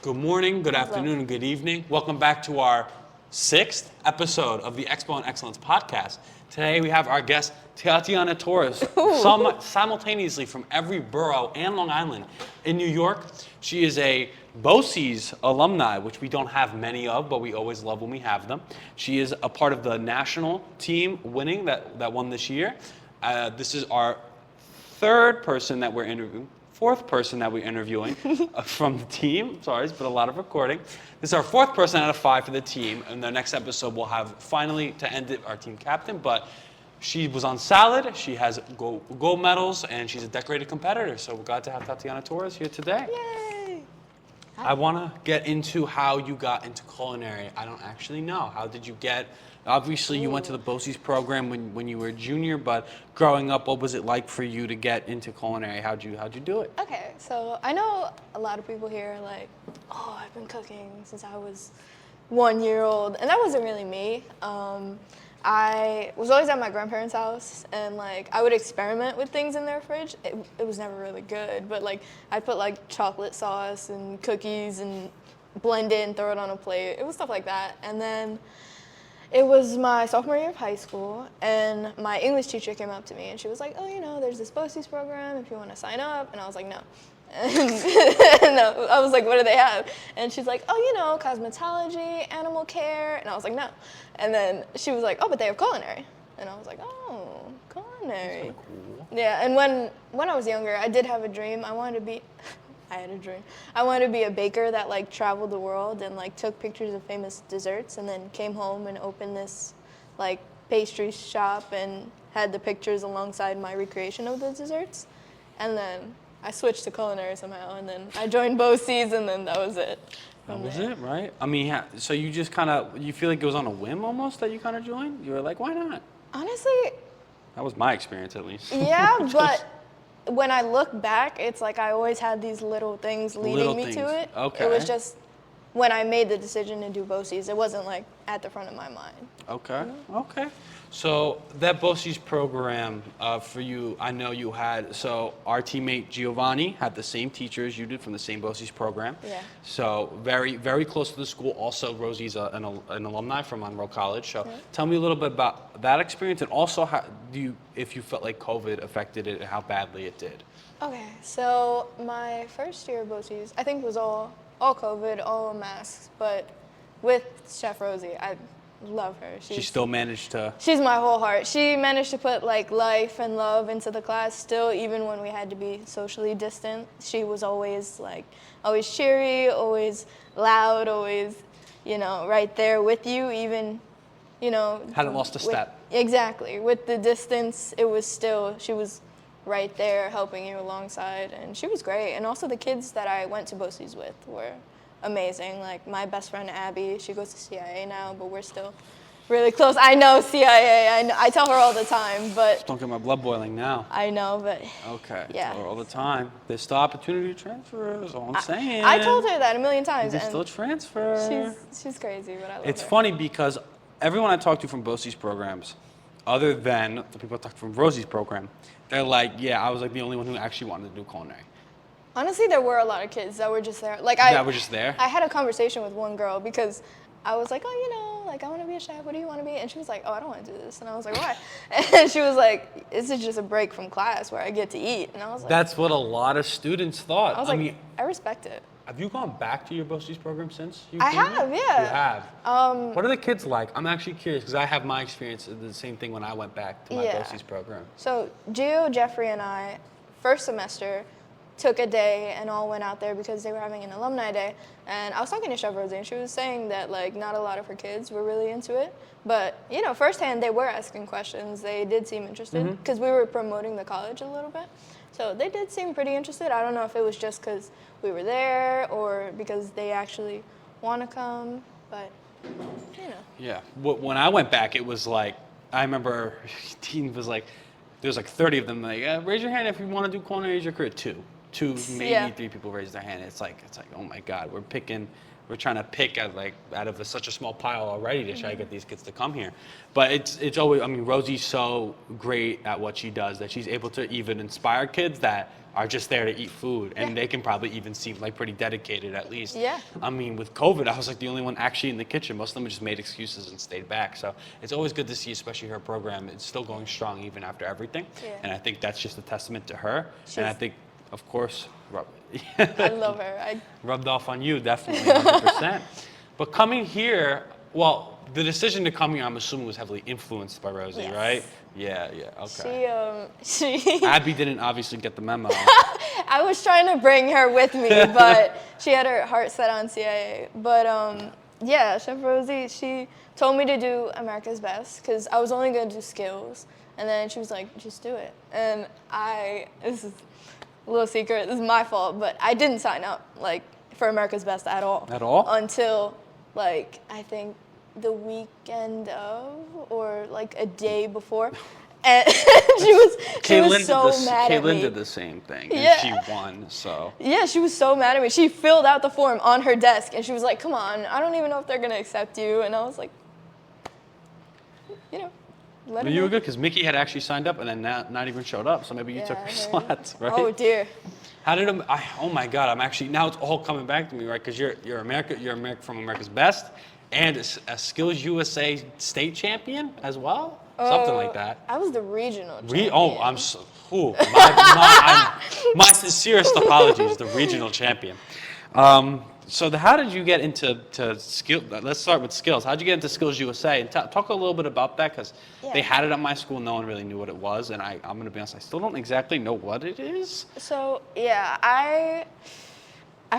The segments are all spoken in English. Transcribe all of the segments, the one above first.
Good morning, good afternoon, and good evening. Welcome back to our 6th episode of the Expo and Excellence podcast. Today we have our guest, Tatiana Torres, simultaneously from every borough and Long Island in New York. She is a BOCES alumni, which we don't have many of, but we always love when we have them. She is a part of the national team winning that won this year. This is our fourth person that we're interviewing from the team. Sorry, it's been a lot of recording. This is our 4th person out of 5 for the team. And the next episode we'll have, finally, to end it, our team captain. But she was on salad, she has gold medals, and she's a decorated competitor. So we're glad to have Tatiana Torres here today. Yay! I want to get into how you got into culinary. I don't actually know. How did you get... Obviously, you went to the BOCES program when you were a junior, but growing up, what was it like for you to get into culinary? How'd you do it? Okay, so I know a lot of people here are like, oh, I've been cooking since I was 1 year old, and that wasn't really me. I was always at my grandparents' house, and like I would experiment with things in their fridge. It was never really good, but like I'd put like chocolate sauce and cookies and blend it and throw it on a plate. It was stuff like that, and then it was my sophomore year of high school, and my English teacher came up to me, and she was like, oh, there's this BOCES program if you want to sign up. And I was like, no. No, I was like, what do they have? And she's like, oh, cosmetology, animal care. And I was like, no. And then she was like, oh, but they have culinary. And I was like, oh, culinary. That's cool. Yeah, and when I was younger, I did have a dream. I had a dream. I wanted to be a baker that like traveled the world and like took pictures of famous desserts and then came home and opened this like pastry shop and had the pictures alongside my recreation of the desserts. And then I switched to culinary somehow, and then I joined BOCES, and then that was it. That was it, right? I mean, so you just you feel like it was on a whim almost that you kind of joined? You were like, why not? Honestly, that was my experience at least. Yeah, but when I look back, it's like I always had these little things leading me to it. Okay. It was just when I made the decision to do BOCES, it wasn't like at the front of my mind. Okay. Okay. So that BOCES program for you, I know you had. So our teammate Giovanni had the same teacher as you did from the same BOCES program. Yeah. So very, very close to the school. Also, Rosie's an alumni from Monroe College. So tell me a little bit about that experience, and also if you felt like COVID affected it and how badly it did. Okay. So my first year of BOCES, I think was all COVID, all masks, but with Chef Rosie, I love her. She still managed to... She's my whole heart. She managed to put like life and love into the class still, even when we had to be socially distant. She was always cheery, always loud, always, right there with you, even, Hadn't lost a step. Exactly. With the distance, she was right there helping you alongside, and she was great. And also the kids that I went to BOCES with were amazing. Like my best friend Abby, she goes to CIA now, but we're still really close. I know CIA. I tell her all the time, but Just don't get my blood boiling now. I know, but Okay. yeah. Tell her all the time. There's still opportunity to transfer. That's all I'm saying. I told her that a million times. You can And still transfer. she's crazy, but I love It's her. funny because everyone I talk to from BOCES programs, other than the people I talk to from Rosie's program, they're like, yeah, I was like the only one who actually wanted to do culinary. Honestly, there were a lot of kids that were just there. That were just there? I had a conversation with one girl because I was like, I want to be a chef. What do you want to be? And she was like, I don't want to do this. And I was like, why? And she was like, this is just a break from class where I get to eat. And I was like, That's what a lot of students thought. I was like, I respect it. Have you gone back to your BOCES program since you I came have, here? yeah. You have? What are the kids like? I'm actually curious because I have my experience of the same thing when I went back to my BOCES program. So Gio, Jeffrey, and I, first semester, took a day and all went out there because they were having an alumni day. And I was talking to Chef Rosie, and she was saying that like not a lot of her kids were really into it. But, firsthand, they were asking questions. They did seem interested because we were promoting the college a little bit. So they did seem pretty interested. I don't know if it was just because we were there or because they actually want to come, but, Yeah. When I went back, it was like, I remember Dean was like, there's like 30 of them, like, raise your hand if you want to do culinary as your career. Two, maybe 3 people raised their hand. It's like, oh my God, we're picking we're trying to pick out of such a small pile already to try to get these kids to come here. But it's always, I mean, Rosie's so great at what she does that she's able to even inspire kids that are just there to eat food, and they can probably even seem like pretty dedicated at least. Yeah. I mean, with COVID, I was like the only one actually in the kitchen. Most of them just made excuses and stayed back. So it's always good to see, especially her program, it's still going strong even after everything. Yeah. And I think that's just a testament to her. And I think, of course, I love her. Rubbed off on you, definitely, 100%. But coming here, well, the decision to come here, I'm assuming, was heavily influenced by Rosie, Yes. right? Yeah, okay. She Abby didn't obviously get the memo. I was trying to bring her with me, but she had her heart set on CIA. But yeah, Chef Rosie, she told me to do America's Best because I was only going to do skills. And then she was like, just do it. And this is a little secret, this is my fault, but I didn't sign up for America's Best at all. At all? Until I think the weekend of, or a day before. And she was so mad at me. Kaylin did the same thing, and Yeah. she won, so. Yeah, she was so mad at me. She filled out the form on her desk, and she was like, come on, I don't even know if they're going to accept you. And I was like, let But her you know. were good, because Mickey had actually signed up and then not even showed up, so maybe you took Yeah, her I heard. slots, right? Oh, dear. How did oh my God, I'm actually, now it's all coming back to me, right? Because you're America from America's Best, and a Skills USA state champion as well? Something like that. I was the regional champion. I'm so, my sincerest apologies, the regional champion. So how did you get into skill? Let's start with skills. How did you get into Skills USA? And talk a little bit about that, because they had it at my school. No one really knew what it was, and I'm going to be honest, I still don't exactly know what it is. So yeah, I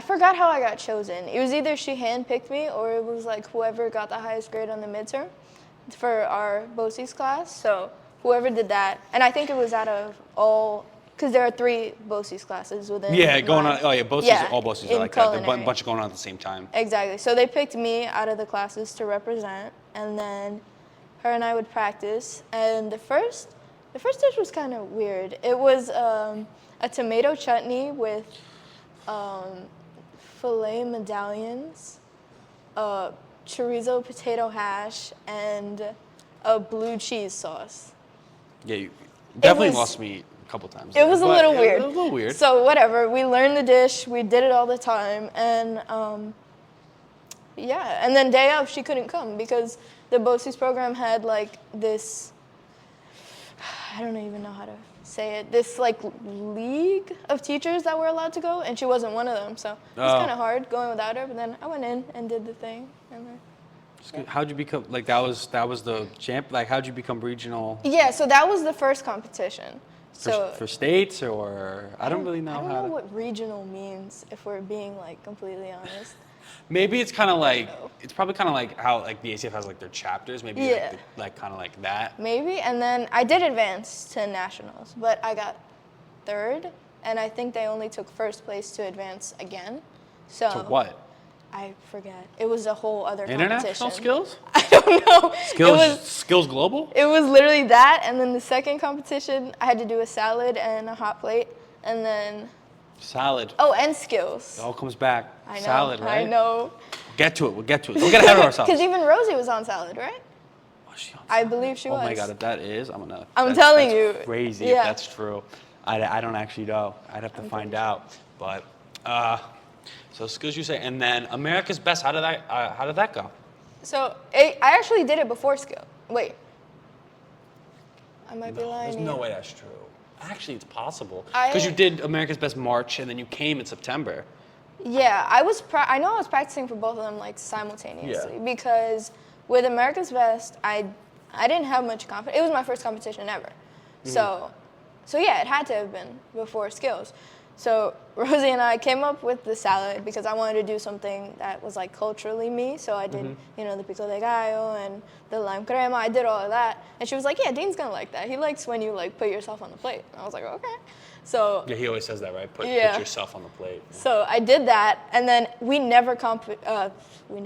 forgot how I got chosen. It was either she handpicked me, or it was whoever got the highest grade on the midterm for our BOCES class. So whoever did that, and I think it was out of all. Because there are 3 BOCES classes within. Yeah, going on. Oh yeah, BOCES. All BOCES are like that. There's a culinary. bunch going on at the same time. Exactly. So they picked me out of the classes to represent, and then her and I would practice. And the first dish was kind of weird. It was a tomato chutney with filet medallions, chorizo potato hash, and a blue cheese sauce. Yeah, you definitely was- lost me a couple times. It was a little weird. It was a little weird. So whatever, we learned the dish, we did it all the time, and and then day of she couldn't come because the BOCES program had this, I don't even know how to say it, this league of teachers that were allowed to go, and she wasn't one of them, so it was kind of hard going without her, but then I went in and did the thing, and then. How'd you become, that was the champ, how'd you become regional? Yeah, so that was the first competition. So For states, or I don't really know I don't how know to. what regional means, if we're being completely honest. Maybe it's kind of it's probably kind of like how the ACF has their chapters, maybe Yeah. kind of like that. Maybe, and then I did advance to nationals, but I got 3rd, and I think they only took 1st place to advance again. So To what? I forget. It was a whole other International competition. skills? I don't know. Skills Global? It was literally that, and then the second competition, I had to do a salad and a hot plate, and then Salad. and skills. It all comes back. I know. Salad, right? I know. Get to it. We'll get to it. Don't get ahead of ourselves. Because even Rosie was on salad, right? Was she on I salad? believe she Oh was. my God, if that is, I'm that's telling you. Crazy Yeah. if that's true. I don't actually know. I'd have to find out. But so Skills USA, and then America's Best. How did that go? So I actually did it before skill. Wait. I might be lying. There's to no you. way that's true. Actually, it's possible I- because you did America's Best March, and then you came in September. Yeah, I know I was practicing for both of them simultaneously because with America's Best, I didn't have much confidence. It was my first competition ever. So yeah, it had to have been before skills. So Rosie and I came up with the salad because I wanted to do something that was culturally me. So I did, the pico de gallo and the lime crema. I did all of that, and she was like, "Yeah, Dean's gonna like that. He likes when you put yourself on the plate." And I was like, "Okay." So Yeah, he always says that, right? Put Yeah. yourself on the plate. So I did that, and then we never we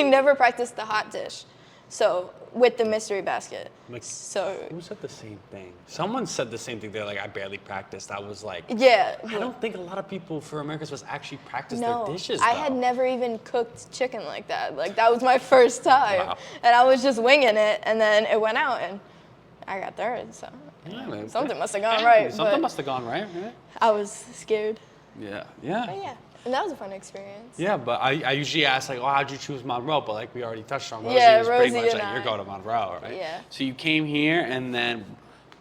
never practiced the hot dish. So with the mystery basket. Like, So who said the same thing? Someone said the same thing. They're like, I barely practiced. I was like, yeah. I don't think a lot of people for America's Best actually practice No, their dishes. I though. had never even cooked chicken like that. Like that was my first time, Wow. and I was just winging it, and then it went out, and I got third. So Yeah, man. something must have gone right. Something but must have gone right. I was scared. Yeah. But Yeah. yeah, and that was a fun experience. Yeah, but I usually ask like, oh, how'd you choose Monroe? But like we already touched on, Rosie Yeah, was pretty Rosie much and like, you're I. going to Monroe, right? Yeah. So you came here, and then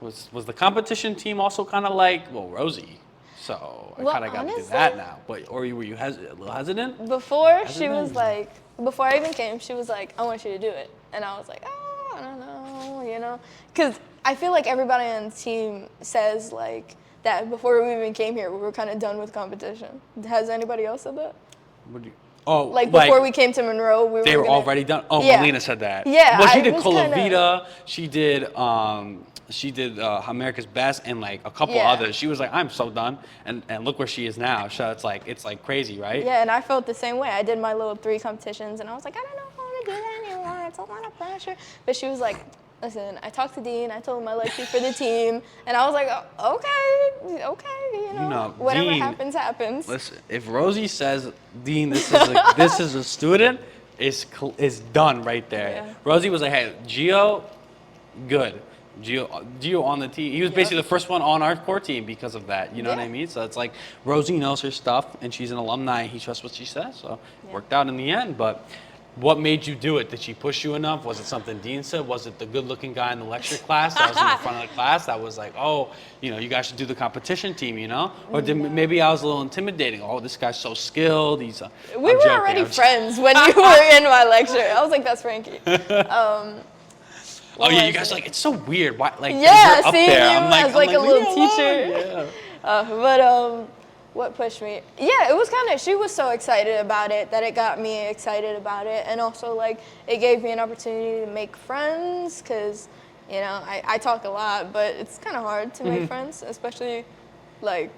was the competition team also kind of like, well, Rosie. So I Well, kind of got to do honestly- that now. But or were you a little hesitant? Before she Hesitant? was like, before I even came, she was like, I want you to do it, and I was like, oh, I don't know, because I feel like everybody on the team says like that before we even came here, we were kind of done with competition. Has anybody else said that? Would you? Oh, Like before we came to Monroe, they were gonna- already done. Oh, Yeah. Melina said that. Yeah, Well, she I did was Colavita. She did America's Best and like a couple Yeah. others. She was like, I'm so done, and look where she is now. So it's like crazy, right? Yeah, and I felt the same way. I did my little 3 competitions, and I was like, I don't know if I want to do that anymore. It's a lot of pressure. But she was like, listen, I talked to Dean. I told him I liked you for the team, and I was like, oh, okay, know, whatever Dean- happens, happens. Listen, if Rosie says, Dean, this is a student, is done right there. Yeah. Rosie was like, hey, Gio, good. Gio on the team. He was basically the first one on our core team because of that. You know what I Yeah. mean? So it's like Rosie knows her stuff, and she's an alumni, and he trusts what she says. So it worked out in the end. But what made you do it? Did she push you enough? Was it something Dean said? Was it the good-looking guy in the lecture class that was in the front of the class that was like, oh, you guys should do the competition team, Or maybe I was a little intimidating. Oh, this guy's so skilled. We I'm were joking, already I'm friends when you were in my lecture. I was like, that's Frankie. Oh What yeah, you was guys it? are like, it's so weird. Why, like, Yeah, you're up seeing there. you as, like, a leave little me alone. teacher. Yeah. But what pushed me? Yeah, it was she was so excited about it that it got me excited about it. And also, like, it gave me an opportunity to make friends because, I talk a lot, but it's kind of hard to make friends, especially, like,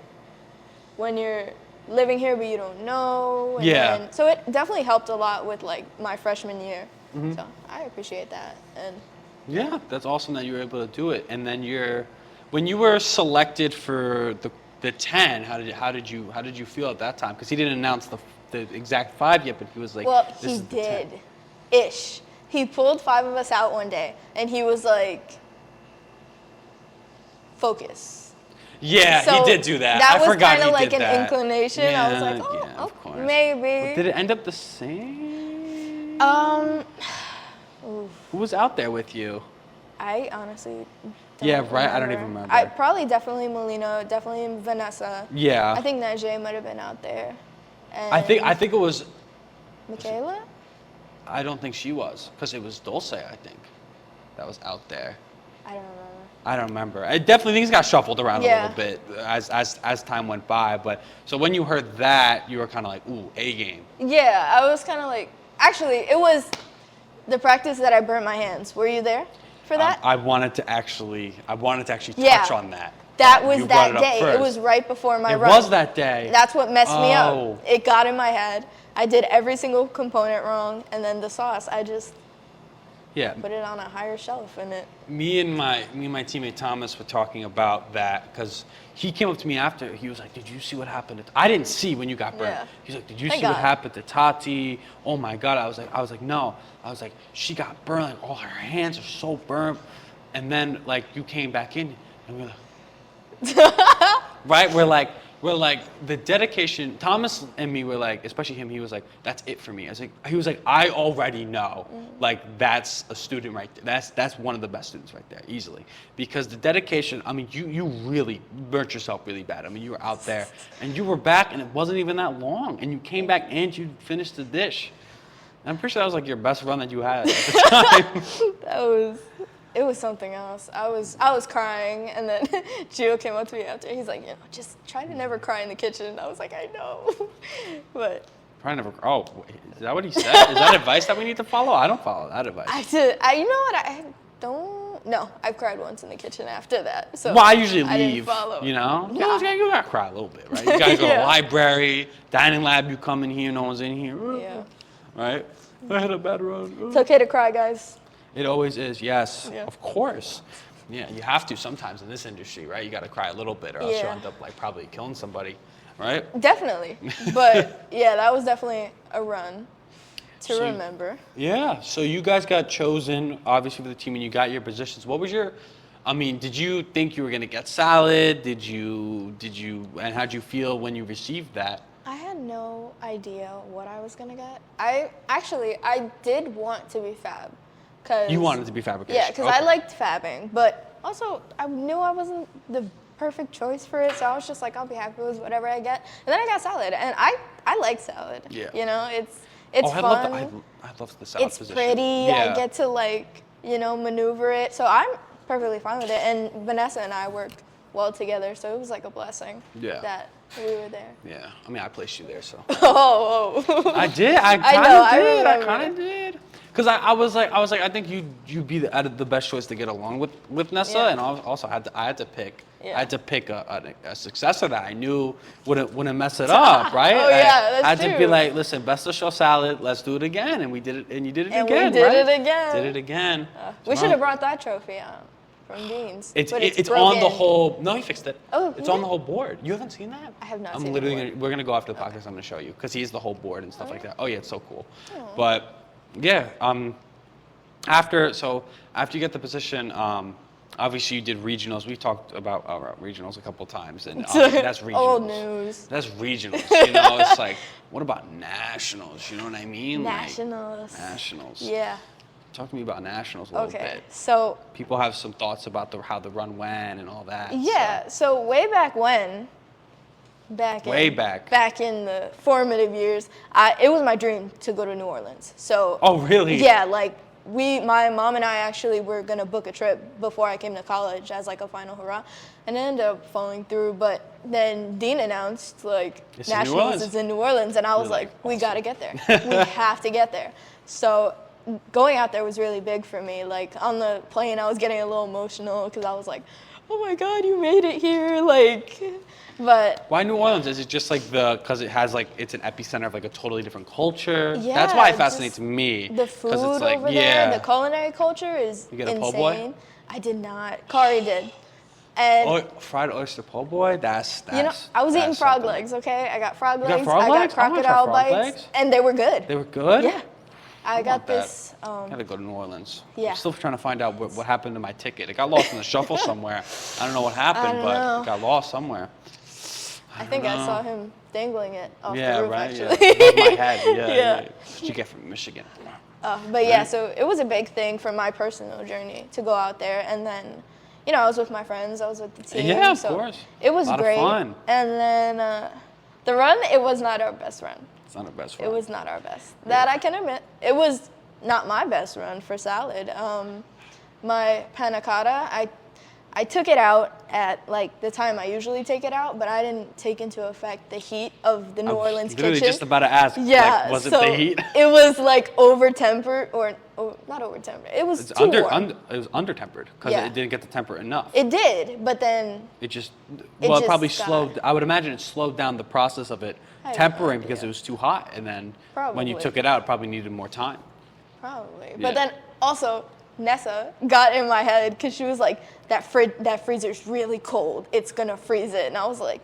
when you're living here but you don't know. And Yeah. then- so it definitely helped a lot with, like, my freshman year. So I appreciate that. And Yeah, that's awesome that you were able to do it. And then when you were selected for the 10, how did you feel at that time? Because he didn't announce the exact 5 yet, but he was like, well, this he is the 10. did, ish. He pulled 5 of us out one day, and he was like, "Focus." Yeah, So he did do that. That I was forgot kind he of like did an that. inclination. I was like, Yeah, "Oh, yeah, of course. maybe." But did it end up the same? Oof. Who was out there with you? I honestly. Yeah, don't right, I don't even remember. I probably definitely Melina, definitely Vanessa. Yeah. I think Najee might have been out there. And I think it was. Michaela. I don't think she was, because it was Dulce, I think, that was out there. I don't remember. I don't remember. I definitely things got shuffled around Yeah. a little bit as time went by. But so when you heard that, you were kind of like, ooh, A game. Yeah, I was kind of like. Actually, it was the practice that I burnt my hands. Were you there for that? I wanted to actually Yeah. touch on that. That was You brought that it up day. It first. was right before my It run. was that day. That's what messed me Oh. up. It got in my head. I did every single component wrong, and then the sauce, I just Yeah. put it on a higher shelf, and it. Me and my teammate Thomas were talking about that because he came up to me after. He was like, "Did you see what happened?" I didn't see when you got burned. Yeah. He's like, "Did you Thank see what God. happened to Tati? Oh my God!" I was like, "No." I was like, "She got burned. Like all her hands are so burnt." And then like you came back in, and we're like, right? We're like the dedication. Thomas and me were like, especially him. He was like, "That's it for me." He was like, "I already know. Like that's a student right there. That's one of the best students right there, easily. Because the dedication. I mean, you really burnt yourself really bad. I mean, you were out there and you were back, and it wasn't even that long, and you came back and you finished the dish. And I'm pretty sure that was like your best run that you had at the time. It was something else. I was crying, and then Gio came up to me after. He's like, just try to never cry in the kitchen. I was like, I know, but Probably never. Oh, wait, is that what he said? Is that advice that we need to follow? I don't follow that advice. you know what? I don't. No, I've cried once in the kitchen after that. So Well, I usually I didn't leave, follow. you know? Nah. You gotta cry a little bit, right? You gotta go to the Yeah. library, dining lab, you come in here, no one's in here. Yeah. Right? I had a bad run. It's okay to cry, guys. It always is, yes, Yeah. of course. Yeah, you have to sometimes in this industry, right? You got to cry a little bit, or else you'll Yeah. end up like probably killing somebody, right? Definitely. But yeah, that was definitely a run to So- remember. Yeah. So you guys got chosen, obviously, for the team, and you got your positions. What was your? I mean, did you think you were gonna get salad? Did you? And how'd you feel when you received that? I had no idea what I was gonna get. I did want to be fab, cause You wanted to be fabrication. yeah, because I liked fabbing, but also I knew I wasn't the perfect choice for it, so I was just like, I'll be happy with whatever I get. And then I got salad, and I like salad. Yeah. You know, it's I fun. I love the salad It's position. pretty. Yeah. I get to like maneuver it, so I'm perfectly fine with it. And Vanessa and I worked well together, so it was like a blessing Yeah. that we were there. Yeah. I mean, I placed you there, so. Oh. I did. I know, kind I of did. I remember. kind of did. Because I was like, I think you'd be the best choice to get along with Nessa, Yeah. and also I had to pick. Yeah. I had to pick a successor that I knew wouldn't mess it up, right? Oh, yeah, that's I had to be true. like, listen, best of show salad, let's do it again, and we did it, and you did it And we again, did right? it again. Did it again. We should have brought that trophy out from Dean's. It's but it's on the broken. whole. No, he fixed it. Oh, it's yeah? on the whole board. You haven't seen that? I have not I'm seen the literally board. we're gonna go after the podcast. I'm gonna show you because he's the whole board and stuff like that. Oh yeah, it's so cool. Aw. But yeah, after you get the position, obviously you did regionals. We talked about regionals a couple times, and that's regionals. Old news. That's regionals. You know, it's like, what about nationals? You know what I mean? Nationals. Like, nationals. Yeah. Talk to me about nationals a little Okay. bit. So People have some thoughts about how the run went and all that. yeah. So way back when. Way back. Back in the formative years, it was my dream to go to New Orleans. So. Oh, really? Yeah, like my mom and I actually were gonna book a trip before I came to college as like a final hurrah, and it ended up falling through. But then Dean announced like It's in New Nationals Orleans. is in New Orleans, and I was You're like, like, we awesome. gotta get there. We have to get there. So going out there was really big for me. Like on the plane, I was getting a little emotional because I was like, oh my God, you made it here, like. But Why New Orleans? Is it just like because it has like it's an epicenter of like a totally different culture? Yeah, That's why it just fascinates me. the 'cause food it's like, over yeah. there, the culinary culture is You get a insane. po' boy? I did not. Kari did. And Fried oyster po' boy. That's I was eating that's frog something. legs, okay? I got frog got legs, frog I legs? got I wanna try crocodile frog bites, legs. and they were good. They were good. Yeah. I got want that. this, I gotta go to New Orleans. yeah. I'm still trying to find out what happened to my ticket. It got lost in the shuffle somewhere. I don't know what happened, don't but know. it got lost somewhere. I think I know. saw him dangling it off Yeah, the roof, right. actually. Yeah, above my head. Yeah. Yeah. That's what you get from Michigan. But yeah, Right. so it was a big thing for my personal journey to go out there, and then, I was with my friends, I was with the team. Yeah, of so course. It was A lot of great. fun. And then the run, it was not our best run. It's not our best It friend. was not our best. That I can admit. It was not my best run for salad. My panna cotta, I took it out at like the time I usually take it out, but I didn't take into effect the heat of the New I was Orleans literally kitchen. just about to ask. Yeah, Like, was it so the heat? It was like over tempered, or not over tempered. It was It's too warm. it was under tempered because Yeah. it didn't get to temper enough. It did, but then It just It well, it just probably got- slowed. I would imagine it slowed down the process of it I have no tempering because idea. it was too hot, and then when you Probably. took it out, it probably needed more time. probably. Yeah. But then also Nessa got in my head because she was like, that freezer's really cold. It's gonna freeze it, and I was like,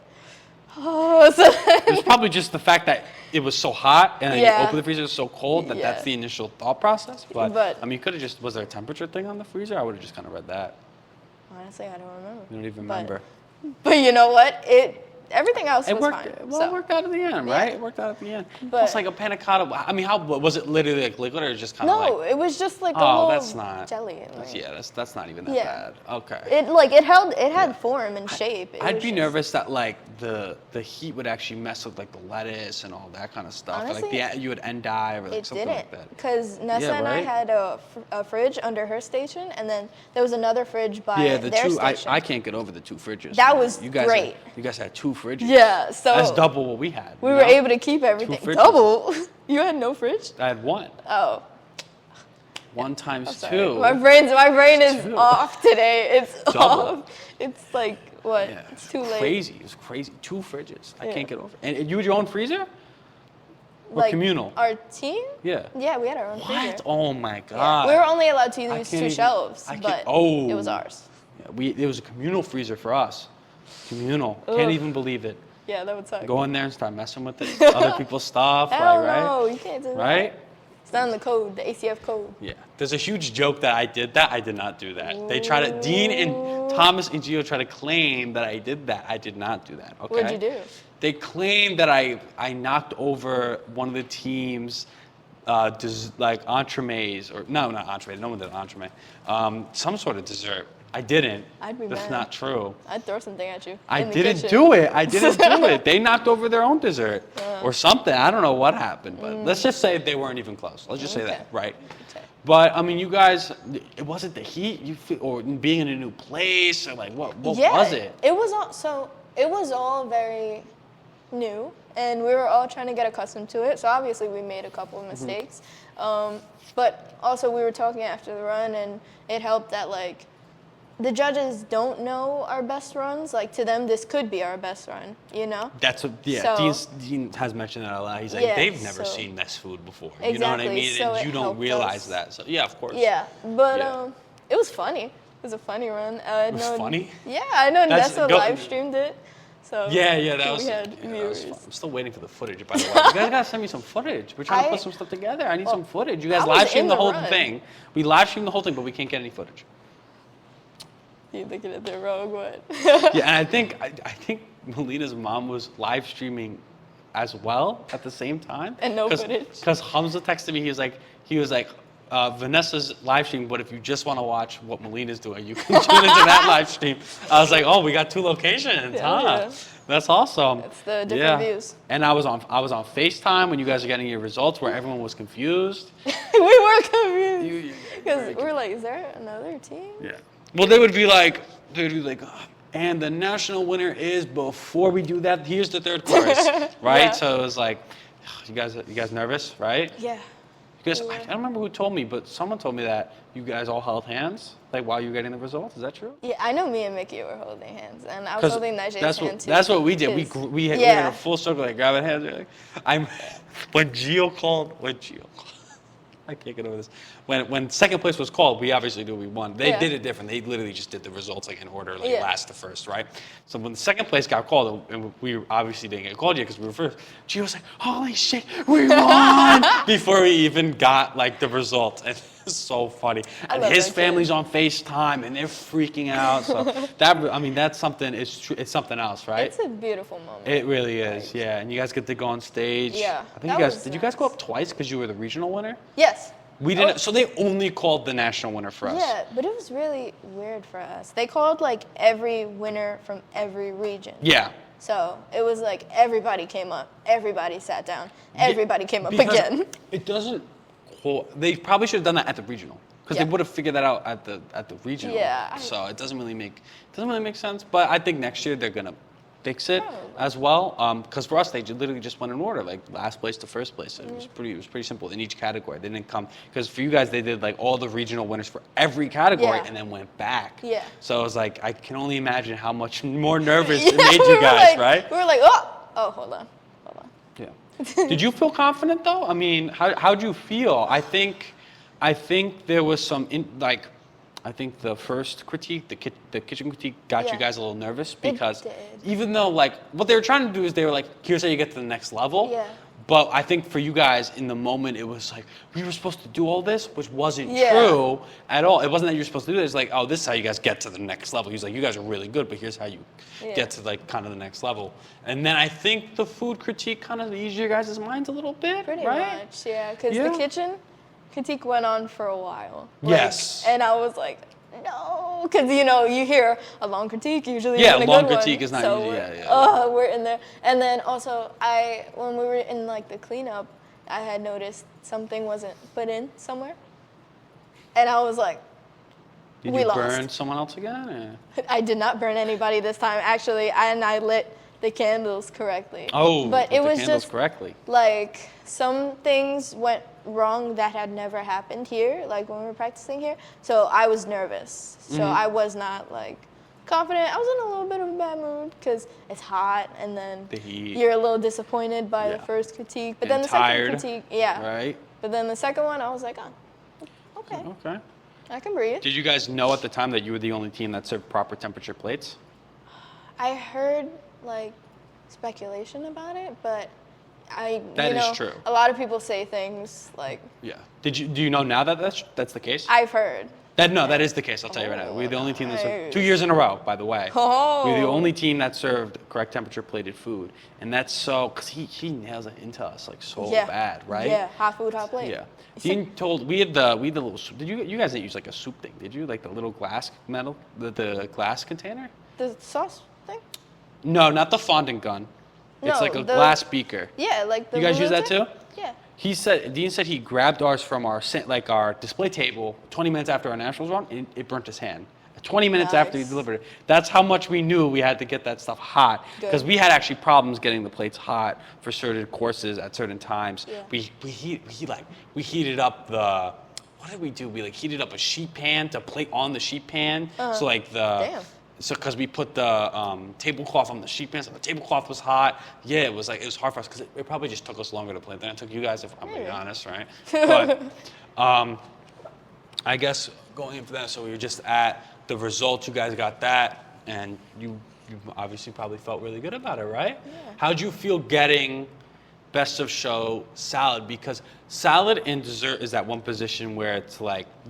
oh. So It was probably just the fact that it was so hot and then Yeah. you open the freezer, it's so cold that Yeah. that's the initial thought process. But But- I mean, you could have just was there a temperature thing on the freezer? I would have just kind of read that. honestly, I don't remember. You don't even But- remember. But you know what? Everything else It was worked. fine. Well, so. it worked out at the end, Yeah. right? It worked out at the end. But- It's like a panna cotta. I mean, how was it? Literally like liquid, or just kind of No, like? it was just like a Oh, little that's not jelly. That's, like- yeah, that's not even that Yeah. bad. Okay. It had form and shape. It I'd was be just- nervous that like the heat would actually mess with like the lettuce and all that kind of stuff. Honestly, like you would end die or like It something didn't, like that. because Nessa Yeah, and I right? had a fridge under her station, and then there was another fridge by Yeah, the their two. station. I can't get over the two fridges. That man. was you guys great. You guys had two fridges. Yeah, so That's double what we had. we you were know? able to keep everything. fridges. Double? You had no fridge? I had one. Oh, One times sorry. two. My brain is Two. off today. It's Double. off. It's like what? Yeah, It's too late. Crazy. It was crazy. Two fridges. I Yeah. can't get over. And you had your own freezer? Or communal? Our team? Yeah. Yeah, we had our own freezer. What? Oh my Yeah. God. We were only allowed to use can't two even- shelves, but it was ours. Yeah, it was a communal freezer for us. Communal. Ugh. Can't even believe it. Yeah, that would suck. Go in there and start messing with it. Other people's stuff. Hell right? no, you can't do that. Right? It's not in the code, the ACF code. Yeah. There's a huge joke that I did that. I did not do that. They try to, Dean and Thomas and Gio try to claim that I did that. I did not do that. Okay. What'd you do? They claim that I knocked over one of the team's like entremets, or no, not entremet. No one did entremet. Some sort of dessert. I didn't. I'd be That's mad. not true. I'd throw something at you. I in the didn't kitchen. do it. I didn't do it. They knocked over their own dessert or something. I don't know what happened, but let's just say they weren't even close. Let's just say Okay. that, right? Okay. But I mean, you guys, it wasn't the heat, you feel, or being in a new place, or like what Yeah, was it? It was all very new, and we were all trying to get accustomed to it. So obviously we made a couple of mistakes, but also we were talking after the run, and it helped that like the judges don't know our best runs. Like to them, this could be our best run. You know? That's what, yeah. So- Dean has mentioned that a lot. He's like, Yeah, they've never so- seen this food before. You know what I Exactly, mean? so And it you don't helped realize us. that. So yeah, of course. Yeah, but Yeah. it was funny. It was a funny run. It was funny? Yeah, I know That's- Nessa go- live streamed it. So Yeah, that was. we had Yeah, that was viewers. fun. I'm still waiting for the footage, by the way. You guys gotta send me some footage. We're trying to put some stuff together. I need some footage. You guys I was live stream in the the whole run. thing. We live stream the whole thing, but we can't get any footage. You looking at the rogue what? Yeah, and I think Melina's mom was live streaming as well at the same time. And no footage. Because Hamza texted me. He was like, Vanessa's live stream, but if you just want to watch what Melina's doing, you can tune into that live stream. I was like, oh, we got two locations, Yeah, huh? yeah. That's awesome. It's the different views. And I was on FaceTime when you guys were getting your results, where everyone was confused. We were confused. You- Because we were like, is there another team? Yeah. Well, they would be like, and the national winner is, before we do that, here's the third chorus, right? Yeah. So it was like, you guys nervous, right? Yeah. Because I don't remember who told me, but someone told me that you guys all held hands, like while you were getting the results. Is that true? Yeah, I know me and Mickey were holding hands, and I was holding Najee's hand too. That's what we did. We His- we were in yeah. a full circle, like grabbing hands. We're like, when Gio called, I can't get over this. When second place was called, we obviously knew we won. They Yeah. did it different. They literally just did the results like in order, like Yeah. last to first, right? So when the second place got called, and we obviously didn't get called yet because we were first, Gio was like, "Holy shit, we won!" Before we even got like the results. And it's so funny. And love his that kid. family's on FaceTime and they're freaking out. So that's something. It's something else, right? It's a beautiful moment. It really is, yeah. And you guys get to go on stage. Yeah, I think that you guys was did. You guys go nice. up twice because you were the regional winner. Yes. We didn't. So they only called the national winner for us. Yeah, but it was really weird for us. They called like every winner from every region. Yeah. So it was like everybody came up, everybody sat down, everybody came up Because again. It doesn't. They probably should have done that at the regional because Yeah. they would have figured that out at the regional. Yeah, So it doesn't really make sense. But I think next year they're gonna fix it Probably. as well. Because for us, they literally just went in order, like last place to first place. It Mm-hmm. was pretty simple in each category. They didn't come because for you guys, they did like all the regional winners for every category Yeah. and then went back. Yeah. So it was like I can only imagine how much more nervous Yeah, it made we you were guys, like- right? We were like, oh, hold on. Yeah. Did you feel confident though? I mean, how'd you feel? I think there was some I think the first critique, the kitchen critique, got you Yeah. guys a little nervous because did. even though like what they were trying to do is they were like, here's how you get to the next level. Yeah. But I think for you guys in the moment it was like we were supposed to do all this, which wasn't Yeah. true at all. It wasn't that you're supposed to do this. It's like, oh, this is how you guys get to the next level. He's like, you guys are really good, but here's how you Yeah. get to like kind of the next level. And then I think the food critique kind of eased your guys' minds a little bit, Pretty right? much, yeah. Because Yeah. the kitchen critique went on for a while. Yes. And I was like, no, because you hear a long critique usually. Yeah, isn't a long good critique one. is not so usually- we're- yeah. We're in there, and then also when we were in like the cleanup, I had noticed something wasn't put in somewhere, and I was like, Did we you lost. burn someone else again? Or? I did not burn anybody this time actually, and I lit the candles correctly. Oh, but lit it the was candles just correctly. like some things went wrong that had never happened here, like when we were practicing here. So I was nervous. So I was not like confident. I was in a little bit of a bad mood because it's hot, and then The heat. you're a little disappointed by the first critique. But then the tired, second critique, Right? But then the second one, I was like, oh, okay, Okay. I can breathe. Did you guys know at the time that you were the only team that served proper temperature plates? I heard like speculation about it, but That is true. A lot of people say things like, Yeah. Do you know now that that's the case? I've heard. That is the case. I'll tell you right now. We're the only team that served 2 years in a row, by the way. Oh. We're the only team that served correct temperature plated food, and that's so because he nails it into us like so bad, right? Yeah, hot food, hot plate. Yeah. Dean told we had the little soup. Did you guys didn't use like a soup thing? Did you like the little glass metal the glass container? The sauce thing? No, not the fondant gun. It's No, like a glass beaker. Yeah, like the. You guys use that thing? too? Yeah. Dean said he grabbed ours from our display table 20 minutes after our nationals run, and it burnt his hand. 20 minutes after he Nice. delivered it. That's how much we knew we had to get that stuff hot. Because we had actually problems getting the plates hot for certain courses at certain times. Yeah. We heated up the. What did we do? We heated up a sheet pan to plate on the sheet pan. So Damn. So because we put the tablecloth on the sheet pan, so the tablecloth was hot. Yeah, it was hard for us because it probably just took us longer to plate than it took you guys, if I'm being honest, right? But I guess going into that, so we were just at the results. You guys got that, and you obviously probably felt really good about it, right? Yeah. How'd you feel getting best of show salad? Because salad and dessert is that one position where it's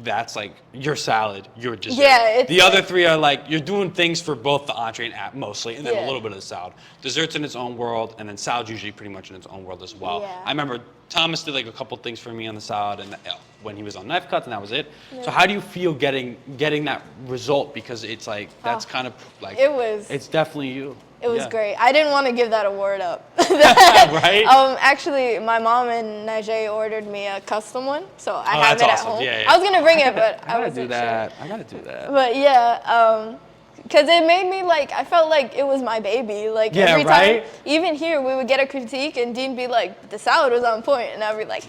that's your salad, your dessert. Yeah, the other three are you're doing things for both the entree and app mostly, and then a little bit of the salad. Dessert's in its own world, and then salad's usually pretty much in its own world as well. Yeah. I remember Thomas did a couple things for me on the salad, and when he was on knife cuts, and that was it. Yeah. So how do you feel getting that result? Because it's that's kind of it's definitely you. It was great. I didn't want to give that award up. Right? Actually, my mom and Najee ordered me a custom one, so I have that's it awesome. at home. Yeah. I was gonna bring it, but I wasn't do that. sure. I gotta do that. But yeah, because it made me I felt like it was my baby. Every time, even here, we would get a critique, and Dean be like, "The salad was on point," and I'd be like,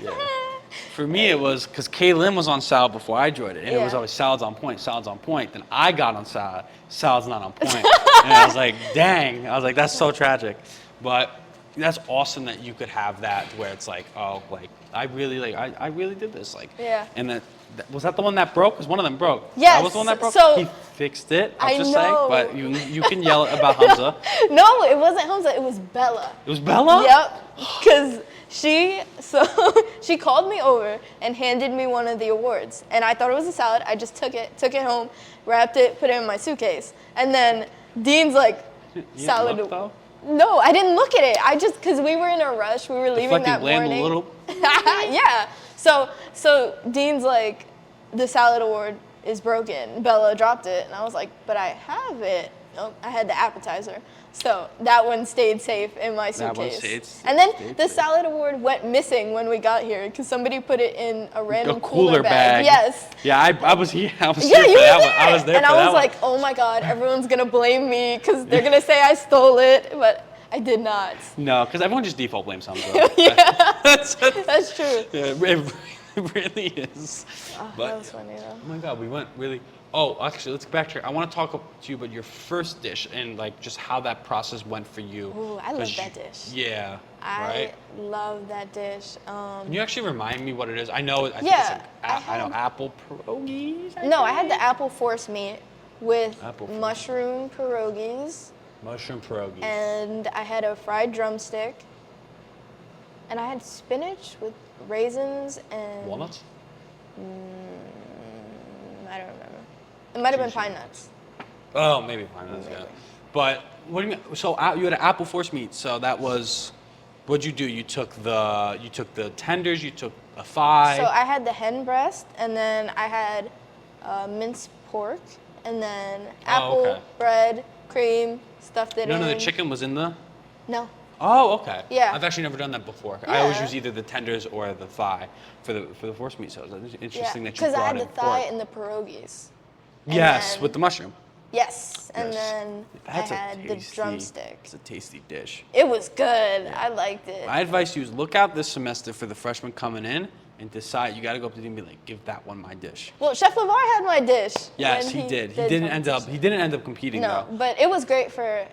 For me, it was because Kaylin was on salad before I joined it, and it was always salad's on point, salad's on point. Then I got on salad, salad's not on point, and I was like, dang. I was like, that's so tragic. But that's awesome that you could have that where it's I really did this. And that was that the one that broke? Because one of them broke. Yes. That was the one that broke. So, he fixed it. I Just know. saying. But you can yell about Hamza. No, it wasn't Hamza. It was Bella. It was Bella. Yep. Because she called me over and handed me one of the awards, and I thought it was a salad. I just took it home, wrapped it, put it in my suitcase, and then Dean's like, salad. Look, though? No, I didn't look at it. because we were in a rush. We were leaving that morning. A little. Yeah. So Dean's like, the salad award is broken. Bella dropped it, and I was like, but I have it. Nope, I had the appetizer. So that one stayed safe in my suitcase. And then the salad award went missing when we got here because somebody put it in a random cooler bag. Yes. Yeah, I was here. I was Yeah, here you for were that there. one. I was there and for I that was like, oh my God, everyone's going to blame me because they're going to say I stole it. But I did not. No, because everyone just default blames Hamza. Yeah. That's true. Yeah, it really is. Oh, But, that was funny though. oh my God, we went really. Oh, actually, let's get back to. I want to talk to you about your first dish and just how that process went for you. Ooh, I love that dish. Yeah. I love that dish. Can you actually remind me what it is? I know. I think Yeah, it's I know apple pierogies. I had the apple force meat with Apple force. mushroom pierogies, Mushroom pierogies. and I had a fried drumstick, and I had spinach with raisins and Walnuts. I don't remember. It might have been pine nuts. Oh, maybe pine nuts. Yeah. But what do you mean? So you had an apple force meat. So that was. What'd you do? You took the tenders. You took a thigh. So I had the hen breast, and then I had minced pork, and then apple, bread, cream, stuffed it in. No, the chicken was in the. No. Oh, okay. Yeah. I've actually never done that before. Yeah. I always use either the tenders or the thigh for the force meat. So it's interesting that you because I brought had the in thigh pork. and the pierogies. Yes, then- with the mushroom. Yes, and Yes. then That's I had the drumstick. It's a tasty dish. It was good. I liked it. My advice to you is look out this semester for the freshmen coming in and decide. You got to go up to them and be like, give that one my dish. Well, Chef LeVar had my dish. Yes, when he did. He competition. didn't end up competing No, though. but it was great for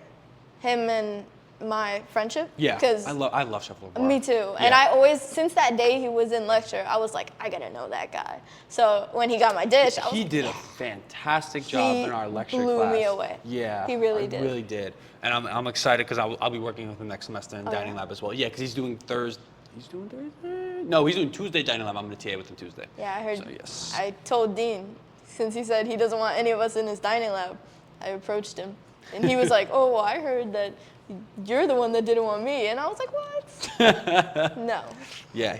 him and my friendship. Yeah, Because I love Chef LeVar. me too. And Yeah. I always, since that day he was in lecture, I was like, I gotta know that guy. So when he got my dish, I was He like, did a fantastic job in our lecture blew class. me away. Yeah, He really did. Really did. And I'm excited because I'll be working with him next semester in dining lab as well. Yeah, because he's doing Thursday. He's doing Thursday? No, he's doing Tuesday dining lab. I'm going to TA with him Tuesday. Yeah, I heard. So, yes. I told Dean, since he said he doesn't want any of us in his dining lab, I approached him. And he was like, oh, well, I heard that you're the one that didn't want me. And I was like, what? No. Yeah,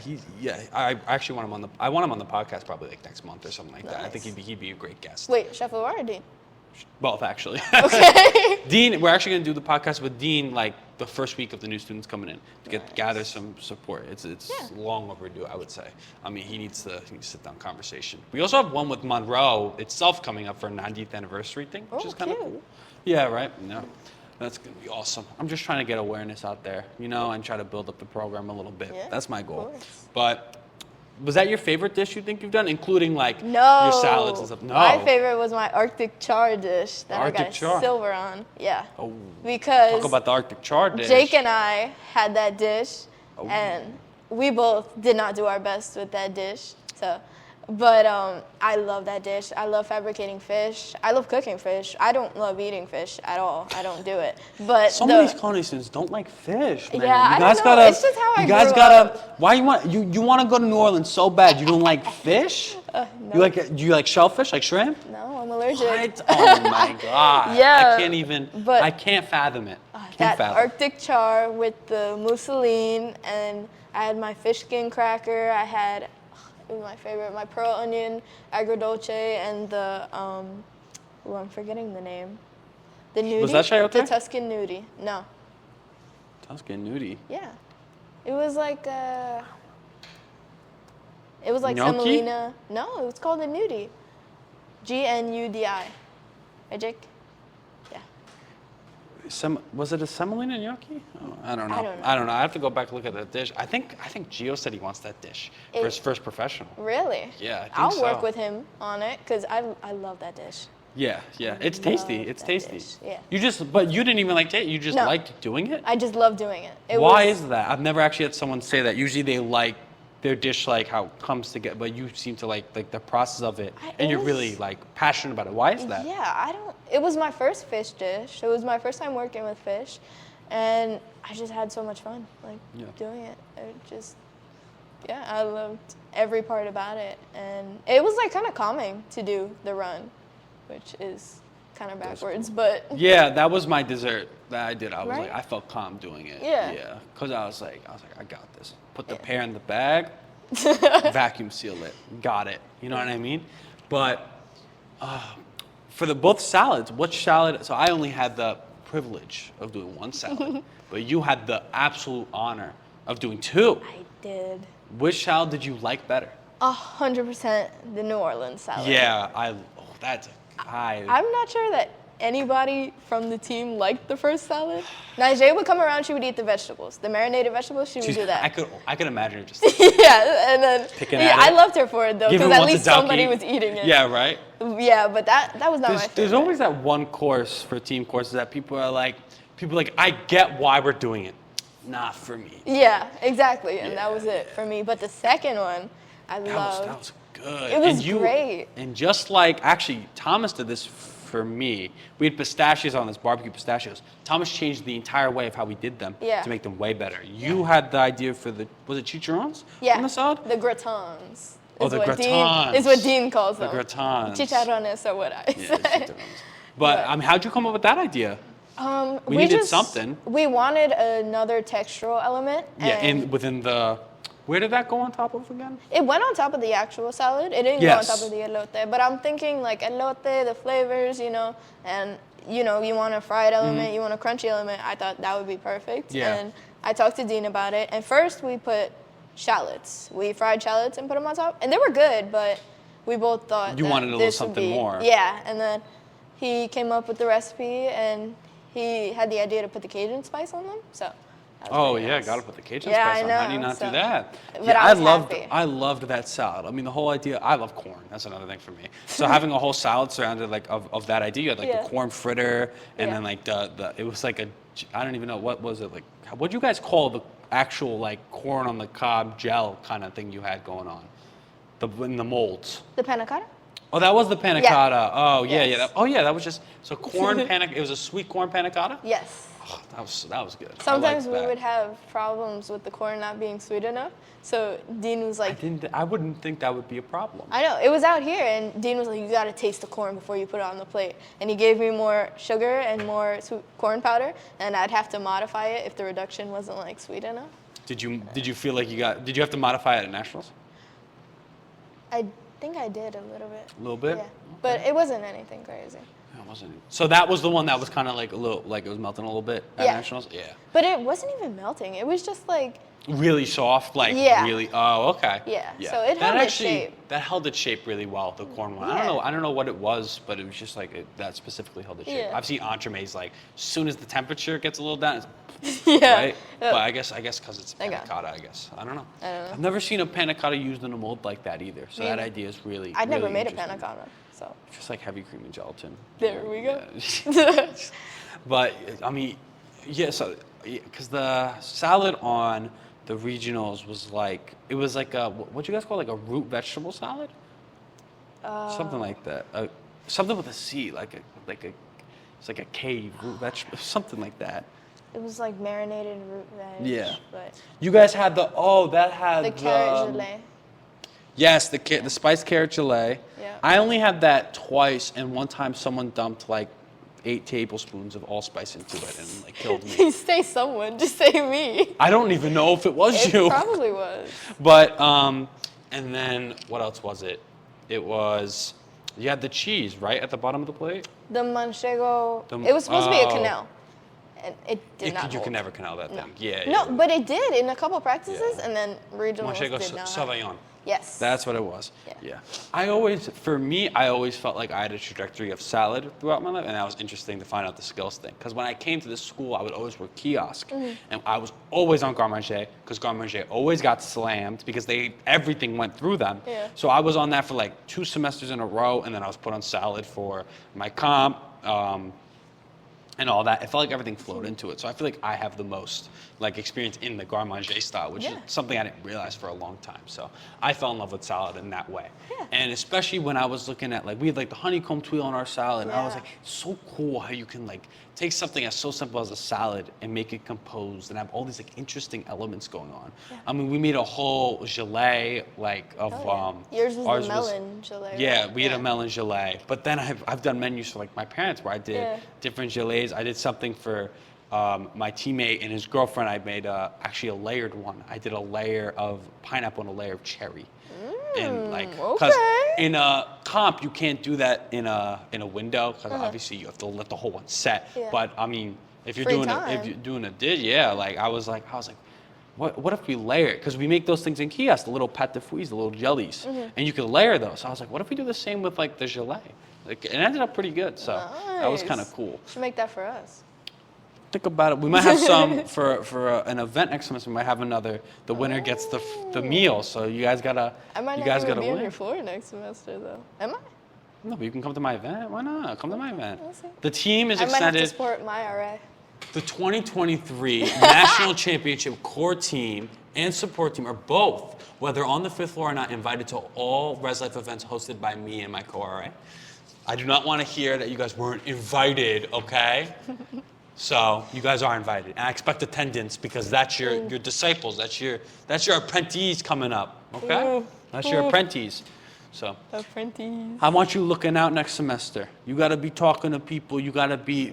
I actually want him on the podcast probably like next month or something like that. I think Nice. he'd be a great guest. Wait, Chef LeVar or Dean? Both, actually. Okay. Dean, we're actually going to do the podcast with Dean like the first week of the new students coming in to gather some support. It's long overdue, I would say. I mean, he needs to sit down conversation. We also have one with Monroe itself coming up for a 90th anniversary thing, which is kind of cute. cool. Yeah, right? No. That's going to be awesome. I'm just trying to get awareness out there, and try to build up the program a little bit. Yeah, That's my of goal. course. But was that your favorite dish you think you've done, including like No. your salads and stuff? No. My favorite was my Arctic char dish that Arctic I got char. silver on. Yeah. Oh, Because talk about the Arctic char dish. Jake and I had that dish, Oh. and we both did not do our best with that dish. But I love that dish. I love fabricating fish. I love cooking fish. I don't love eating fish at all. I don't do it. But Some of these culinary students don't like fish, man. Yeah, you I guys don't know. gotta. It's just how I you guys grew gotta. up. Why you want to go to New Orleans so bad? You don't like fish? no. Do you like shellfish, like shrimp? No, I'm allergic. What? Oh my god. Yeah, I can't even. but- I can't fathom it. Can't That fathom. Arctic char with the mousseline, and I had my fish skin cracker. I had, it was my favorite, my pearl onion agrodolce, and the, I'm forgetting the name. The nudie. Was that chayote? The Tuscan nudie. No. Tuscan nudie. Yeah. It was like, Gnocchi? semolina. No, it was called a nudie. GNUDI. Right, Jake? Yeah. Was it a semolina gnocchi? Oh, I don't know. I don't know. I have to go back and look at that dish. I think Gio said he wants that dish for his first professional. Really? Yeah, I think I'll so. work with him on it, because I love that dish. Yeah. It's tasty. love It's that tasty. dish, yeah. But you didn't even like it. You just No. liked doing it. I just love doing it. Why is that? I've never actually had someone say that. Usually they like their dish like how it comes together, but you seem to like the process of it, and you're really like passionate about it. Why is that? Yeah, it was my first fish dish. It was my first time working with fish, and I just had so much fun doing it. I loved every part about it, and it was like kind of calming to do the run, which is kind of backwards, but Yeah, that was my dessert that I did. I was Right? like, I felt calm doing it. Yeah. Yeah, because I was like, I got this. Put the pear in the bag, vacuum seal it, got it. You know what I mean? But for both salads, which salad? So I only had the privilege of doing one salad, but you had the absolute honor of doing two. I did Which salad did you like better? 100% the New Orleans salad. Yeah, I'm not sure that anybody from the team liked the first salad. Najee would come around, she would eat the vegetables. The marinated vegetables, she would do that. I could imagine her just Yeah, and then Picking at I it. loved her for it though, Give her because at one to least somebody Ducky. was eating it. Yeah, right. Yeah, but that was not my favorite. There's always that one course for team courses that people are like, I get why we're doing it. Not for me. Yeah, exactly, and that Yeah. was it for me. But the second one, I loved. That was good. It was and great. And just like, actually, Thomas did this for me. We had pistachios on this, barbecue pistachios. Thomas changed the entire way of how we did them Yeah. to make them way better. You had the idea for was it chicharrones Yeah, on the salad? the gratons. Oh, is the what gratons. Is what Dean calls The them. gratons. Chicharrones are what I Yeah, say. chicharrones. But how'd you come up with that idea? We needed something. We wanted another textural element. Yeah, and and within the, where did that go on top of again? it went on top of the actual salad. It didn't Yes. go on top of the elote. But I'm thinking like elote, the flavors, and you want a fried element, you want a crunchy element. I thought that would be perfect. Yeah. And I talked to Dean about it. And first we put shallots. We fried shallots and put them on top. And they were good, but we both thought You that wanted a little this would something be- more. Yeah, and then he came up with the recipe, and he had the idea to put the Cajun spice on them. So. That was Oh pretty yeah, nice. gotta put the Cajun Yeah, spice I on. How do you know, not do so- that? but Yeah, I was loved happy. I loved that salad. I mean, the whole idea. I love corn. That's another thing for me. So having a whole salad surrounded like of that idea, you had like Yeah. the corn fritter, and Yeah. then like the it was like I don't even know what was it like. What do you guys call the actual like corn on the cob gel kind of thing you had going on? In the molds. The panna cotta? Oh, that was the panna Yeah. cotta. Oh yeah, Yes. yeah. Oh yeah, that was just so corn panna. It was a sweet corn panna cotta. Yes. Oh, that was good. I Sometimes liked we that. would have problems with the corn not being sweet enough. So Dean was like, I wouldn't think that would be a problem. I know, it was out here, and Dean was like, you gotta taste the corn before you put it on the plate. And he gave me more sugar and more sweet corn powder, and I'd have to modify it if the reduction wasn't like sweet enough. Did you feel like did you have to modify it at nationals? I think I did a little bit. A little bit? Yeah, but it wasn't anything crazy. It wasn't. So that was the one that was kind of like a little, like it was melting a little bit at Yeah. nationals. Yeah. But it wasn't even melting. It was just like, Really soft, like Yeah. really. Oh, okay. Yeah, so it held its shape. That held its shape really well. The corn one. Yeah. I don't know what it was, but it was just like that specifically held its shape. Yeah. I've seen entremets like as soon as the temperature gets a little down, it's yeah. right? But I guess because it's Okay. panna cotta, I guess. I don't know. I don't know. I've never seen a panna cotta used in a mold like that either. So Me that neither. idea is really. I'd never really made a interesting. panna cotta, so. Just like heavy cream and gelatin. There we go. Yeah. But I mean, yeah. So because the salad on the regionals was like a what you guys call like a root vegetable salad, something like that. Something with a C, it's like a cave root vegetable, something like that. It was like marinated root veg. Yeah. But You guys had that had the carrot gelée. Yes, the spiced carrot gelée. Yeah. I only had that twice, and one time someone dumped like 8 tablespoons of allspice into it and like killed me. Say someone, just say me. I don't even know if it was It you. probably was. But and then what else was it? It was you had the cheese right at the bottom of the plate. The manchego. It was supposed to be a canal, and it did not. You hold. can never canal that No. thing. Yeah. No, yeah. but it did in a couple practices, Yeah. and then regionals Manchego did not. Savaillon. Yes. That's what it was. Yeah. I always felt like I had a trajectory of salad throughout my life, and that was interesting to find out the skills thing. Because when I came to this school, I would always work kiosk, and I was always on Garde Manger, because Garde Manger always got slammed because everything went through them. Yeah. So I was on that for like 2 semesters in a row, and then I was put on salad for my comp. And all that, it felt like everything flowed into it. So I feel like I have the most like experience in the Garde Manger style, which is Yeah. something I didn't realize for a long time. So I fell in love with salad in that way. Yeah. And especially when I was looking at like we had like the honeycomb tuile on our salad, and I was Yeah. like, it's so cool how you can like take something as so simple as a salad and make it composed and have all these like interesting elements going on. Yeah. I mean, we made a whole gelée like of Oh, yeah. Yours was ours the melon gelée. Yeah, right? we had a melon gelée. But then I've done menus for like my parents where I did Yeah. different gelées. I did something for my teammate and his girlfriend. I made actually a layered one. I did a layer of pineapple and a layer of cherry. And like, because okay. in a comp you can't do that in a window because obviously you have to let the whole one set. Yeah. But I mean, if you're Free doing time. if you're doing a did, yeah. Like I was like, what if we layer it? Because we make those things in kiosk, the little pâte de fruits, the little jellies, and you can layer those. So I was like, what if we do the same with like the gelée? Like it ended up pretty good. So that was kind of Nice. cool. Should make that for us. Think about it. We might have some for an event next semester. We might have another. The winner gets the meal. So you guys gotta. I might you not guys even gotta be on win. your floor next semester, though. Am I? No, but you can come to my event. Why not? Come to my event. We'll see. The team is I might have to extended. support my RA. The 2023 National Championship core team and support team are both, whether on the 5th floor or not, invited to all Res Life events hosted by me and my co-RA. I do not want to hear that you guys weren't invited, okay? So you guys are invited, and I expect attendance because that's your disciples, that's your apprentices coming up, okay? That's your apprentices. So Apprentice. I want you looking out next semester. You got to be talking to people. You got to be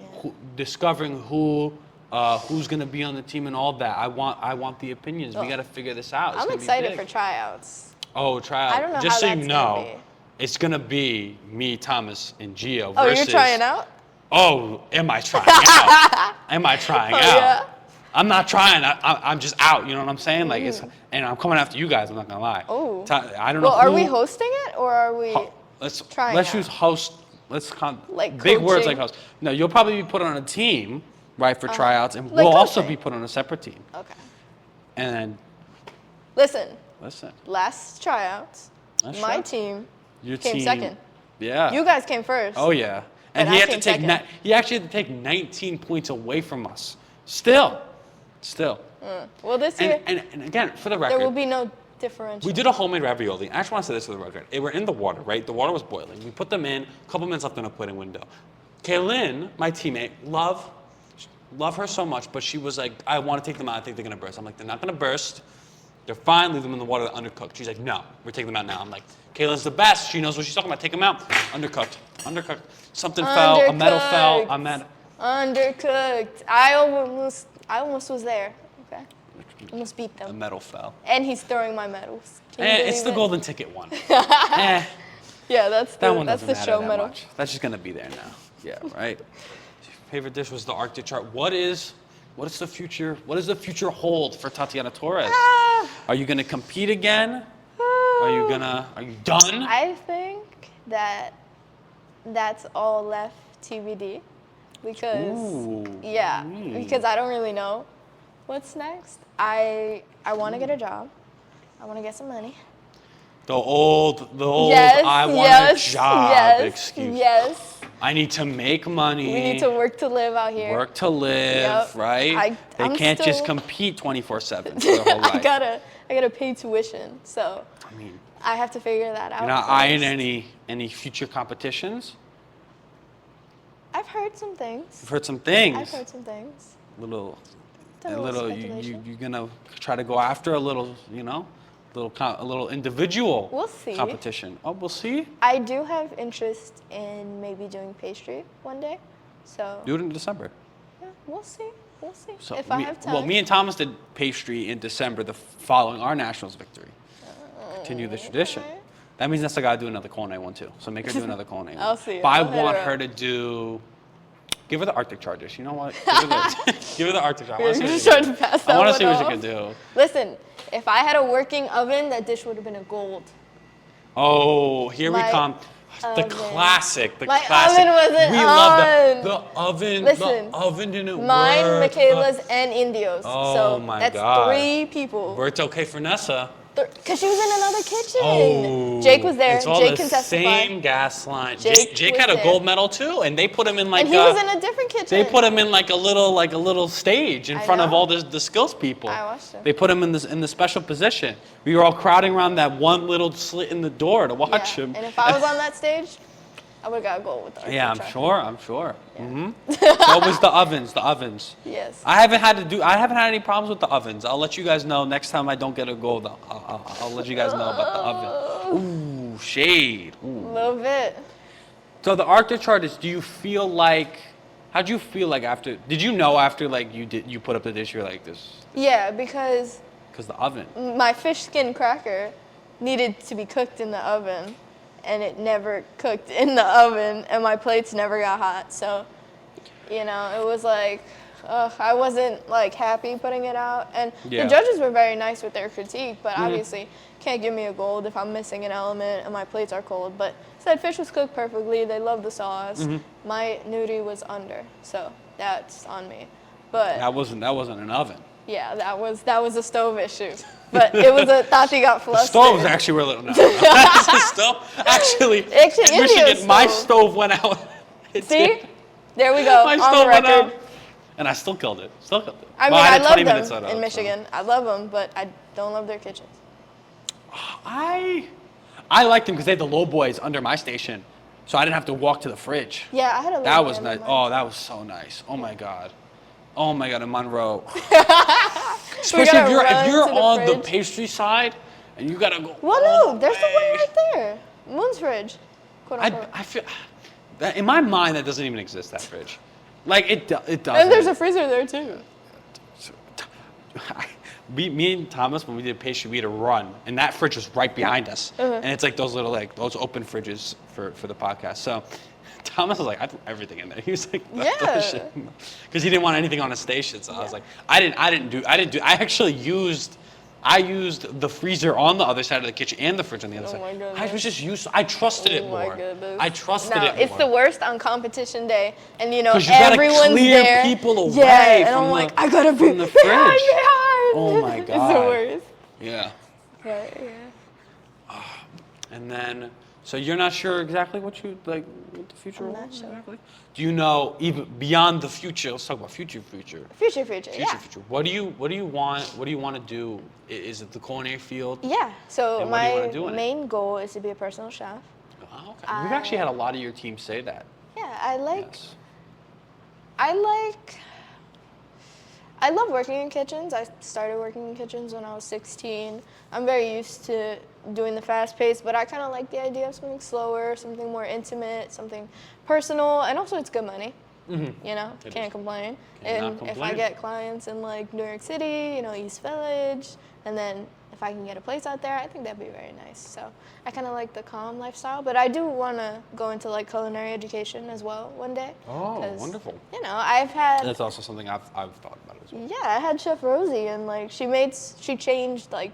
discovering who's going to be on the team and all that. I want the opinions. We got to figure this out. It's I'm gonna be excited big. for tryouts. Oh, try out. I don't know Just how so you that's know, gonna be. it's going to be me, Thomas, and Gio Oh, versus. you're trying out? Oh, am I trying out? Am I trying out? Yeah. I'm not trying. I'm just out. You know what I'm saying? Like and I'm coming after you guys. I'm not gonna lie. Oh. I don't know. Well, are who- we hosting it or are we? Let's trying let's out? use host. Like big words like coaching? host. No, you'll probably be put on a team, right, for tryouts, and Like we'll also coaching. be put on a separate team. Okay. And Listen, listen, last tryouts, Last my tryouts? team your came team, second. yeah. You guys came first. Oh yeah, and But he I had to came take second. he actually had to take 19 points away from us. Still. Well, this year, And again, for the there record, will be no differential. we did a homemade ravioli. I just want to say this for the record. They were in the water, right? The water was boiling. We put them in, a couple minutes left in a pudding window. Kaylin, my teammate, love her so much, but she was like, I want to take them out. I think they're going to burst. I'm like, they're not going to burst. They're fine. Leave them in the water. They're undercooked. She's like, no, we're taking them out now. I'm like, Kaylin's the best. She knows what she's talking about. Take them out. Undercooked. Something fell. A metal fell. Undercooked. I almost was there. Okay. Almost beat A them. metal fell. And he's throwing my medals. Can you It's believe the it? golden ticket one. Eh, Yeah, that's that one that's doesn't the matter show that medal. much. That's just going to be there now. Yeah, right? Favorite dish was the Arctic chart. What is the future? What does the future hold for Tatiana Torres? Are you going to compete again? Are you done? I think that's all left TBD because Ooh. because I don't really know what's next. I want to get a job. I want to get some money. The old Yes, I want yes, a job yes, excuse. Yes. I need to make money. We need to work to live out here. Work to live, Yep. right? They I'm can't just still- compete 24/7 for their whole life. I gotta pay tuition, so I mean, I have to figure that out. you're not first. eyeing any future competitions? I've heard some things. I've heard some things. I've heard some things. Done a Done a little little. You speculation. you're gonna try to go after a little, a little individual We'll see. competition. Oh, we'll see. I do have interest in maybe doing pastry one day, so Do it in December. yeah, we'll see. We'll see So if I have time. Well, me and Thomas did pastry in December, following our nationals victory. Continue the tradition. okay. That means that's I gotta do another culinary one too. So make her do another culinary one. I'll see. But I I'll hit want her her up. to do. Give her the Arctic charges. You know what? Give her the Arctic charges. You're just trying to pass that I want to one see what you off. can do. Listen, if I had a working oven, that dish would have been a gold. Oh, here we My come. The oven. classic. The My classic. oven wasn't we love that. on. The oven. Listen, the oven didn't Mine, work. Michaela's, and Indio's. Oh so my that's God. 3 people. Worked okay for Nessa. Because she was in another kitchen. Oh, Jake was there. It's all Jake the can testify. same gas line. Jake Jake was had a there. gold medal too, and they put him in like And he was in a different kitchen. they put him in like a little stage in I front of know. all the skills people. I watched him. They put him in the special position. We were all crowding around that one little slit in the door to watch him. And if I was on that stage, I would have got a gold with the Yeah, I'm architecture. sure. Hmm So it was the ovens. Yes. I haven't had any problems with the ovens. I'll let you guys know next time I don't get a gold. I'll let you guys know about the oven. Ooh, shade. Ooh. A little bit. So the Arctic chart is. How'd you feel like after? Did you know after like you put up the dish? You're like this Yeah, because because the oven. my fish skin cracker needed to be cooked in the oven, and it never cooked in the oven, and my plates never got hot. So, it was like, I wasn't like happy putting it out. And Yeah. the judges were very nice with their critique, but obviously can't give me a gold if I'm missing an element and my plates are cold. But said fish was cooked perfectly. They loved the sauce. My nudie was under, so that's on me. But That wasn't an oven. yeah, that was a stove issue. But it was a Tati got The flustered. stoves actually were a little. No. That's the stove. Actually, Actually, in India's Michigan, my stove. stove went out. It See? did. There we go. My On stove the went record. out, and I still killed it. I mean, Well, I had 20 love minutes them out in so. Michigan. I love them, but I don't love their kitchens. I liked them because they had the low boys under my station, so I didn't have to walk to the fridge. Yeah, I had a That little was bit nice. of Oh, that was so nice. Oh my god. Oh my god, in Monroe. gotta Especially if run you're to the on the fridge. pastry side and you gotta go. Well, all no, there's the way. one right there. Moon's fridge. Quote unquote. I feel that in my mind that doesn't even exist, that fridge. Like it doesn't. And there's a freezer there too. Me and Thomas, when we did pastry, we had to run, and that fridge was right behind us. And it's like those little, those open fridges for the podcast. So Thomas was like, I threw everything in there. He was like, Yeah. because he didn't want anything on his station. So I was like, I actually used I used the freezer on the other side of the kitchen and the fridge on the other Oh my side. goodness. I was just used. I trusted it Oh more. my goodness. I trusted No, it more. it's the worst on competition day, and you know 'Cause you gotta everyone's clear there. people away yeah, and from I'm the- like, I gotta be from the fridge. behind. Oh my It's God. the worst. Yeah. But, yeah. And then, so you're not sure exactly what you like, what the future I'm holds not sure. exactly? Do you know even beyond the future? Let's talk about future. Future. Future. What do you want? What do you want to do? Is it the culinary field? Yeah. So And what do you wanna my do in it? main goal is to be a personal chef. Oh, okay. We've actually had a lot of your team say that. Yeah, I Yes. I love working in kitchens. I started working in kitchens when I was 16. I'm very used to doing the fast pace, but I kind of like the idea of something slower, something more intimate, something personal, and also it's good money. Mm-hmm. You know, It can't is. complain. Cannot And if I complain. get clients in like New York City, you know, East Village, and then if I can get a place out there, I think that'd be very nice. So I kind of like the calm lifestyle, but I do want to go into like culinary education as well one day. Oh, 'cause, wonderful. You know, I've had That's also something I've thought about as well. yeah, I had Chef Rosie, and like she changed like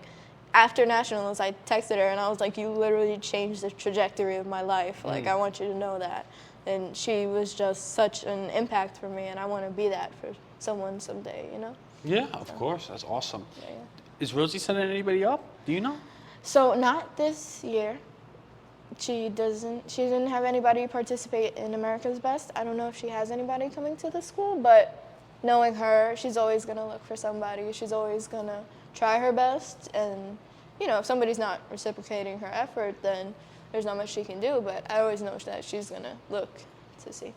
after nationals. I texted her and I was like, "You literally changed the trajectory of my life. Like, I want you to know that." And she was just such an impact for me, and I want to be that for someone someday. You know. Yeah, of course. That's awesome. Yeah. Is Rosie sending anybody up? Do you know? So not this year. She didn't have anybody participate in America's Best. I don't know if she has anybody coming to the school, but knowing her, she's always gonna look for somebody. She's always gonna try her best, and you know, if somebody's not reciprocating her effort, then there's not much she can do. But I always know that she's gonna look to see.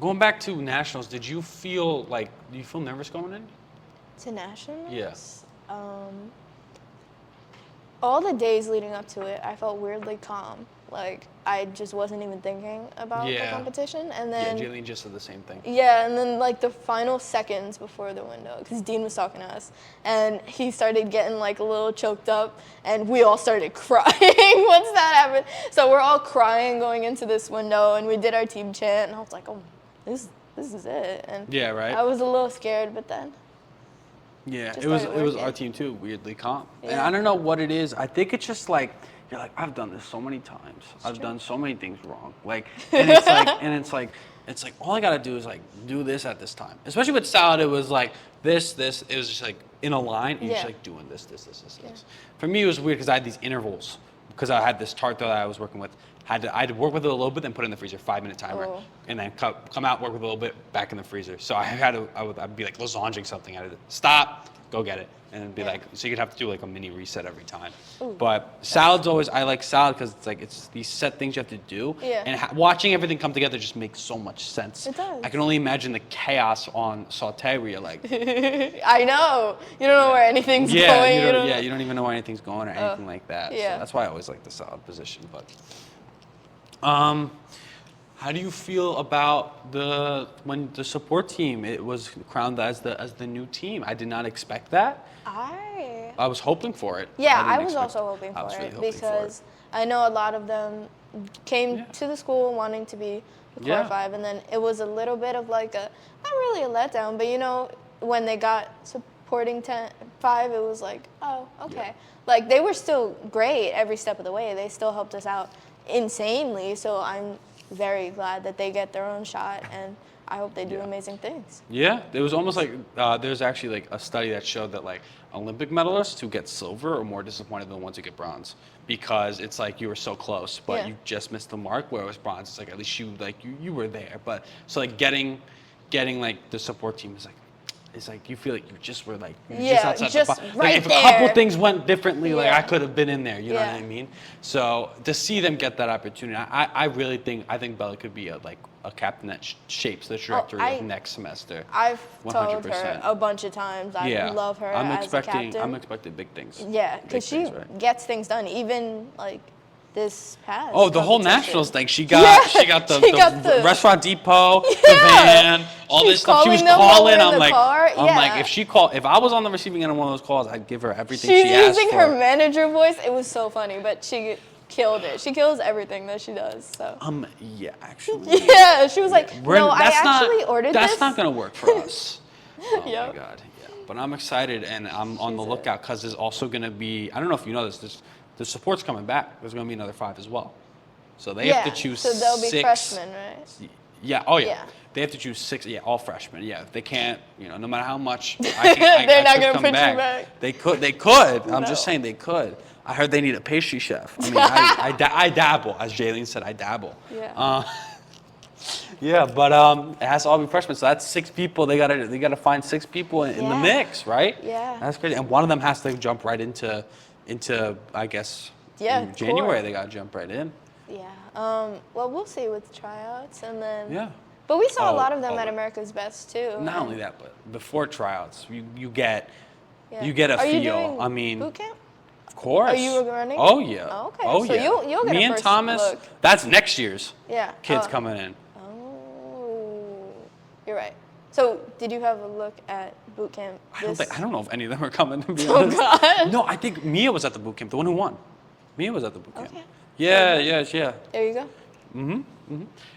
Going back to nationals, do you feel nervous going in? To nationals? Yes. All the days leading up to it, I felt weirdly calm. Like I just wasn't even thinking about the competition, and then Yeah, Jaylene just said the same thing. yeah, and then like the final seconds before the window, because Dean was talking to us, and he started getting like a little choked up, and we all started crying once that happened. So we're all crying going into this window, and we did our team chant, and I was like, oh, this is it. And Yeah, right. I was a little scared, but then Yeah, just it was started our working. team too, weirdly calm. And Yeah. I don't know what it is. I think it's just like you're like, I've done this so many times. I've true. done so many things wrong. Like, and it's like all I gotta do is like do this at this time. Especially with salad, it was like this. It was just like in a line. And you're just Yeah. like doing this. For me, it was weird because I had these intervals because I had this tart that I was working with. I had to work with it a little bit, then put it in the freezer, 5-minute timer, Oh. and then come out, work with it a little bit, back in the freezer. So I'd be like lasaging something. I'd stop, go get it, and it'd be like, so you'd have to do like a mini reset every time. Ooh. But salads always, I like salad because it's these set things you have to do, Yeah. and watching everything come together just makes so much sense. It does. I can only imagine the chaos on saute where you're like, I know you don't know where anything's going. you don't even know where anything's going or anything like that. yeah. So that's why I always like the salad position. But how do you feel about when the support team it was crowned as the new team? I did not expect that. I was hoping for it. Yeah, didn't I was expect- also hoping I for was really it hoping because I know a lot of them came Yeah. to the school wanting to be a core Yeah. 5, and then it was a little bit of like not really a letdown, but you know, when they got supporting 5, it was like, oh, okay. Yeah. Like they were still great every step of the way. They still helped us out insanely. So I'm very glad that they get their own shot, and I hope they do Yeah. amazing things. Yeah, it was almost like there's actually like a study that showed that like Olympic medalists who get silver are more disappointed than the ones who get bronze because it's like you were so close, but Yeah. you just missed the mark. Whereas bronze, it's like at least you were there. But so like getting like the support team is like. It's like you feel like you just were like Yeah, outside just the box. right Like if a couple there. things went differently, like Yeah. I could have been in there. You know Yeah. what I mean? So to see them get that opportunity, I really think Bella could be a captain that shapes the trajectory of next semester. I've told her 100%. a bunch of times. I love her as a captain. I'm expecting big things. Yeah, Big because she things, right? gets things done. Even like this past. Oh, the whole competition. nationals thing. She Yeah, got the she got the- restaurant depot, the Yeah. van, all She's this stuff. She was calling them while calling. we're in I'm the like, car. I'm like, Yeah. if I was on the receiving end of one of those calls, I'd give her everything She's she asked using for. her manager voice. It was so funny, but she killed it. She kills everything that she does. So. Yeah, actually. Yeah, she was like, We're- no, I that's not- actually ordered That's this. not gonna work for us. Oh Yep. my god. Yeah. But I'm excited, and I'm on the lookout because there's also going to be, I don't know if you know this, the support's coming back. There's going to be another 5 as well. So they have to choose 6. So they'll be freshmen, right? Yeah, oh yeah. Yeah. They have to choose 6, all freshmen. Yeah, they can't, no matter how much They're not going to put you back. They could. I'm just saying they could. I heard they need a pastry chef. I mean, I dabble, as Jaylene said, I dabble. Yeah. Yeah, but it has to all be freshmen, so that's 6 people. They gotta find 6 people in the mix, right? Yeah. That's crazy, and one of them has to jump right into I guess. In January they gotta jump right in. Yeah. Well, we'll see with tryouts, and then. Yeah. But we saw a lot of them at America's Best too. Not only that, but before tryouts, you get a Are feel. You doing I mean, boot camp? of course. Are you running? Oh yeah. Oh, okay. Oh so yeah. You'll get Me a and first Thomas. look. That's next year's. Yeah. Kids coming in. Oh, you're right. So did you have a look at boot camp? I don't know if any of them are coming, to be Oh honest. God. No, I think Mia was at the boot camp, the one who won. Mia was at the boot camp. Okay. Yeah. There you go.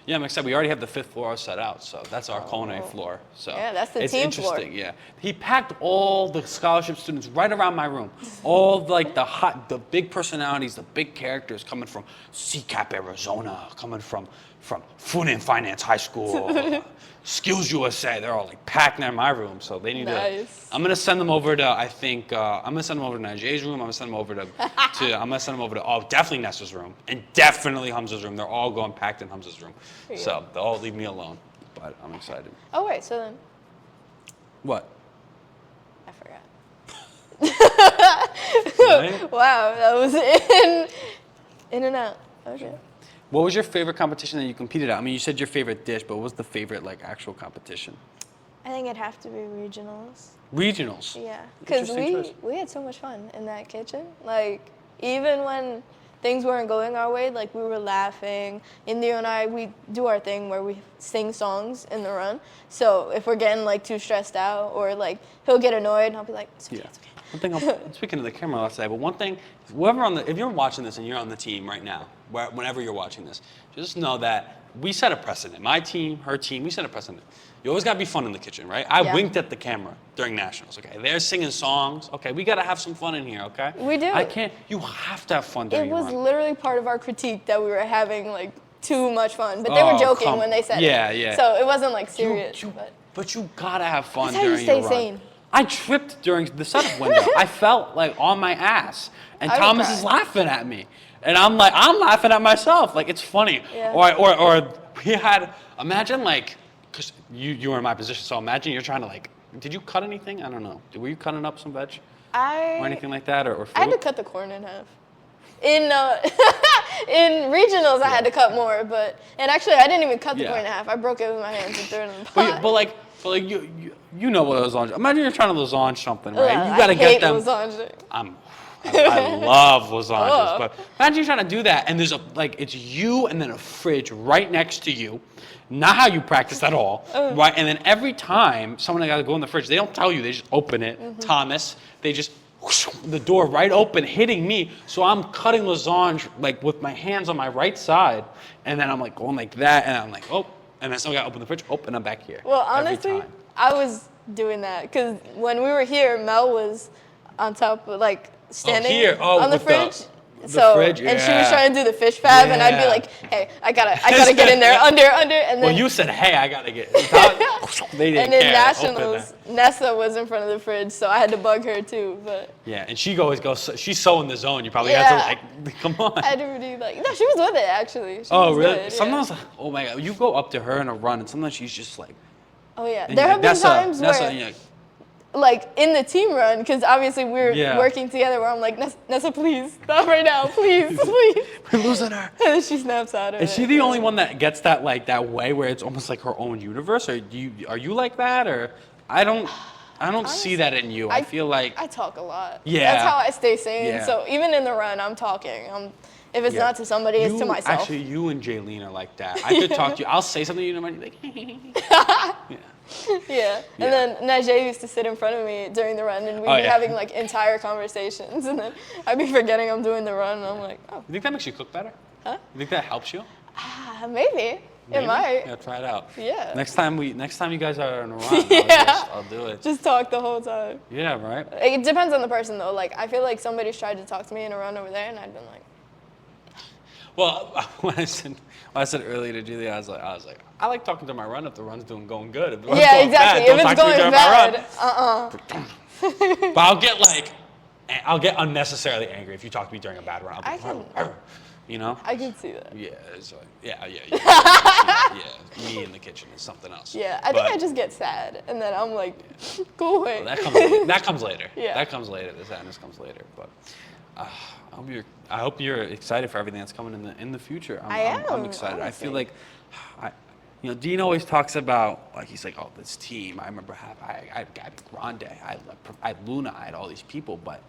Yeah, I'm excited. We already have the 5th floor set out, so that's our culinary floor. So Yeah, that's the it's team interesting. floor. Yeah, he packed all the scholarship students right around my room. All the big personalities, the big characters coming from CCAP, Arizona, coming from Food and Finance High School, Skills USA. They're all packed in my room, so they need to. I'm gonna send them over to. I think I'm gonna send them over to Najee room. I'm gonna send them over to. Definitely Nessa's room and definitely Hamza's room. They're all going packed in Hamza's room, so they'll all leave me alone. But I'm excited. Oh wait, so then. What? I forgot. Right? Wow, that was in and out. Okay. What was your favorite competition that you competed at? I mean, you said your favorite dish, but what was the favorite actual competition? I think it'd have to be regionals. Regionals. Yeah, because Interesting choice. we had so much fun in that kitchen. Even when things weren't going our way, we were laughing. Indio and I, we do our thing where we sing songs in the run. So if we're getting too stressed out, or he'll get annoyed, and I'll be like, it's okay, it's okay. One thing, I'm speaking to the camera, let's say, but one thing, if you're watching this and you're on the team right now, whenever you're watching this, just know that we set a precedent. My team, her team, we set a precedent. You always gotta be fun in the kitchen, right? I winked at the camera during nationals, okay? They're singing songs, okay? We gotta have some fun in here, okay? We do. You have to have fun during your run. It was literally part of our critique that we were having too much fun, but they were joking when they said it. Yeah. So it wasn't serious. But you gotta have fun That's how during you your stay run. sane. I tripped during the setup window. I felt on my ass, and Thomas is laughing at me, and I'm laughing at myself. It's funny. Yeah. Or we had, imagine because you were in my position, so imagine you're trying to did you cut anything? I don't know. Were you cutting up some veg? Or anything like that, or food? I had to cut the corn in half. In in regionals, I had to cut more, and actually I didn't even cut the corn in half. I broke it with my hands and threw it in the pot. But you know what lasagna. Imagine you're trying to lasagna something, right? You gotta I get hate them. lasagna. I love lasagnas, but imagine you're trying to do that, and there's it's you and then a fridge right next to you. Not how you practice at all, right? And then every time someone got to go in the fridge, they don't tell you. They just open it. Thomas, they just whoosh, the door right open, hitting me. So I'm cutting lasagna with my hands on my right side, and then I'm going like that, and I'm oh, and then someone got to open the fridge, and I'm back here. Well, honestly, I was doing that because when we were here, Mel was on top of standing on the fridge. Fridge, and she was trying to do the fish fab, and I'd be like, "Hey, I gotta get in there, under," and then. Well, you said, "Hey, I gotta get." They didn't and in care. nationals, Nessa was in front of the fridge, so I had to bug her too. But yeah, and she always goes. She's so in the zone. You probably had to come on. I had to do no, she was with it actually. She was really? Good, sometimes, oh my God, you go up to her in a run, and sometimes she's just Oh yeah, there have been times where. In the team run, because obviously we're working together, where I'm like, Nessa, please, stop right now, please. We're losing her. And then she snaps out of it. Is she the only one that gets that that way where it's almost like her own universe, or are you like that, or I don't honestly, see that in you. I feel like I talk a lot. Yeah, that's how I stay sane. Yeah. So even in the run, I'm talking. If it's not to somebody, it's to myself. Actually, you and Jaylene are like that. I could talk to you. I'll say something, you might be like, yeah. Yeah, and then Najee used to sit in front of me during the run, and we'd be having entire conversations, and then I'd be forgetting I'm doing the run, and I'm like, oh. You think that makes you cook better? Huh? You think that helps you? Maybe. Maybe? It might. Yeah, try it out. Yeah. Next time you guys are in a run, I'll do it. Just talk the whole time. Yeah, right? It depends on the person though. Like I feel like somebody's tried to talk to me in a run over there, and I've been like, Well, when I said earlier to Julia, I was like, I like talking to my run if the run's going good. If the run's yeah, going exactly. bad, don't If talk it's to me going during my bad, run. But I'll get unnecessarily angry if you talk to me during a bad run. I'll be, you know? I can see that. Yeah, it's like, yeah. Me in the kitchen is something else. Yeah, I think I just get sad, and then I'm like, go away. Well, that comes later. Yeah. That comes later. The sadness comes later. But I hope you're excited for everything that's coming in the future. I'm excited. Honestly. I feel like, Dean always talks about, like, he's like, oh, this team. I remember I had Grande, I had Luna, I had all these people, but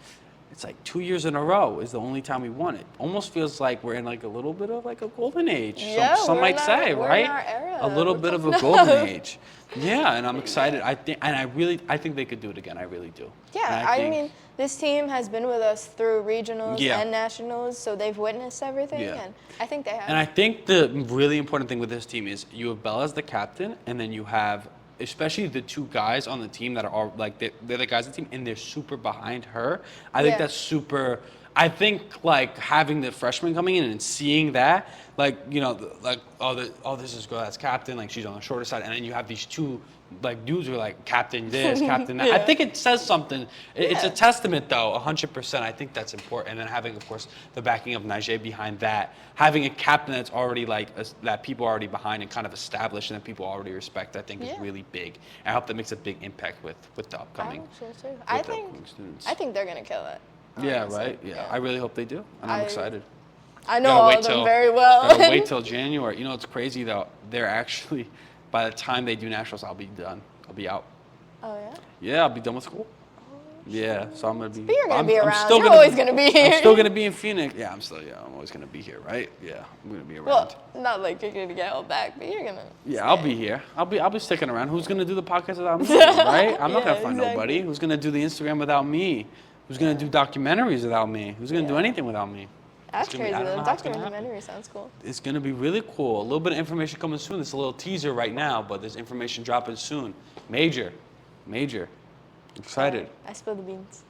it's like 2 years in a row is the only time we won it. Almost feels like we're in like a little bit of like a golden age. Yeah, some might say, we're right? in our era. A little bit of a golden age. Yeah, and I'm excited. I think they could do it again. I really do. Yeah, I mean, this team has been with us through regionals and nationals, so they've witnessed everything, and I think they have. And I think the really important thing with this team is you have Bella as the captain, and then you have especially the two guys on the team that are like they're the guys on the team, and they're super behind her. I think that's super. I think like having the freshmen coming in and seeing that, like this is girl that's captain, like she's on the shorter side, and then you have these two like dudes who are like captain this, captain that. I think it says something. It's a testament though, 100%. I think that's important. And then having, of course, the backing of Najee behind that, having a captain that's already like that people are already behind and kind of established and that people already respect, I think is really big. I hope that makes a big impact with the upcoming. I think they're gonna kill it. Honestly. Yeah, right. Yeah, I really hope they do, and I'm excited. I know all of them very well. Gotta wait till January. You know, it's crazy though. They're actually, by the time they do nationals, I'll be done. I'll be out. Oh yeah. Yeah, I'll be done with school. Yeah, so I'm gonna be. But you're gonna be around. You're always gonna be here. I'm still gonna be in Phoenix. Yeah, I'm always gonna be here, right? Yeah, I'm gonna be around. Well, not like you're gonna get held back, but you're gonna. Yeah, I'll be here. I'll be sticking around. Who's gonna do the podcast without me, right? I'm not gonna find nobody. Who's gonna do the Instagram without me? Who's gonna do documentaries without me? Who's gonna do anything without me? That's crazy. The documentary sounds cool. It's gonna be really cool. A little bit of information coming soon. There's a little teaser right now, but there's information dropping soon. Major. Excited. I spilled the beans.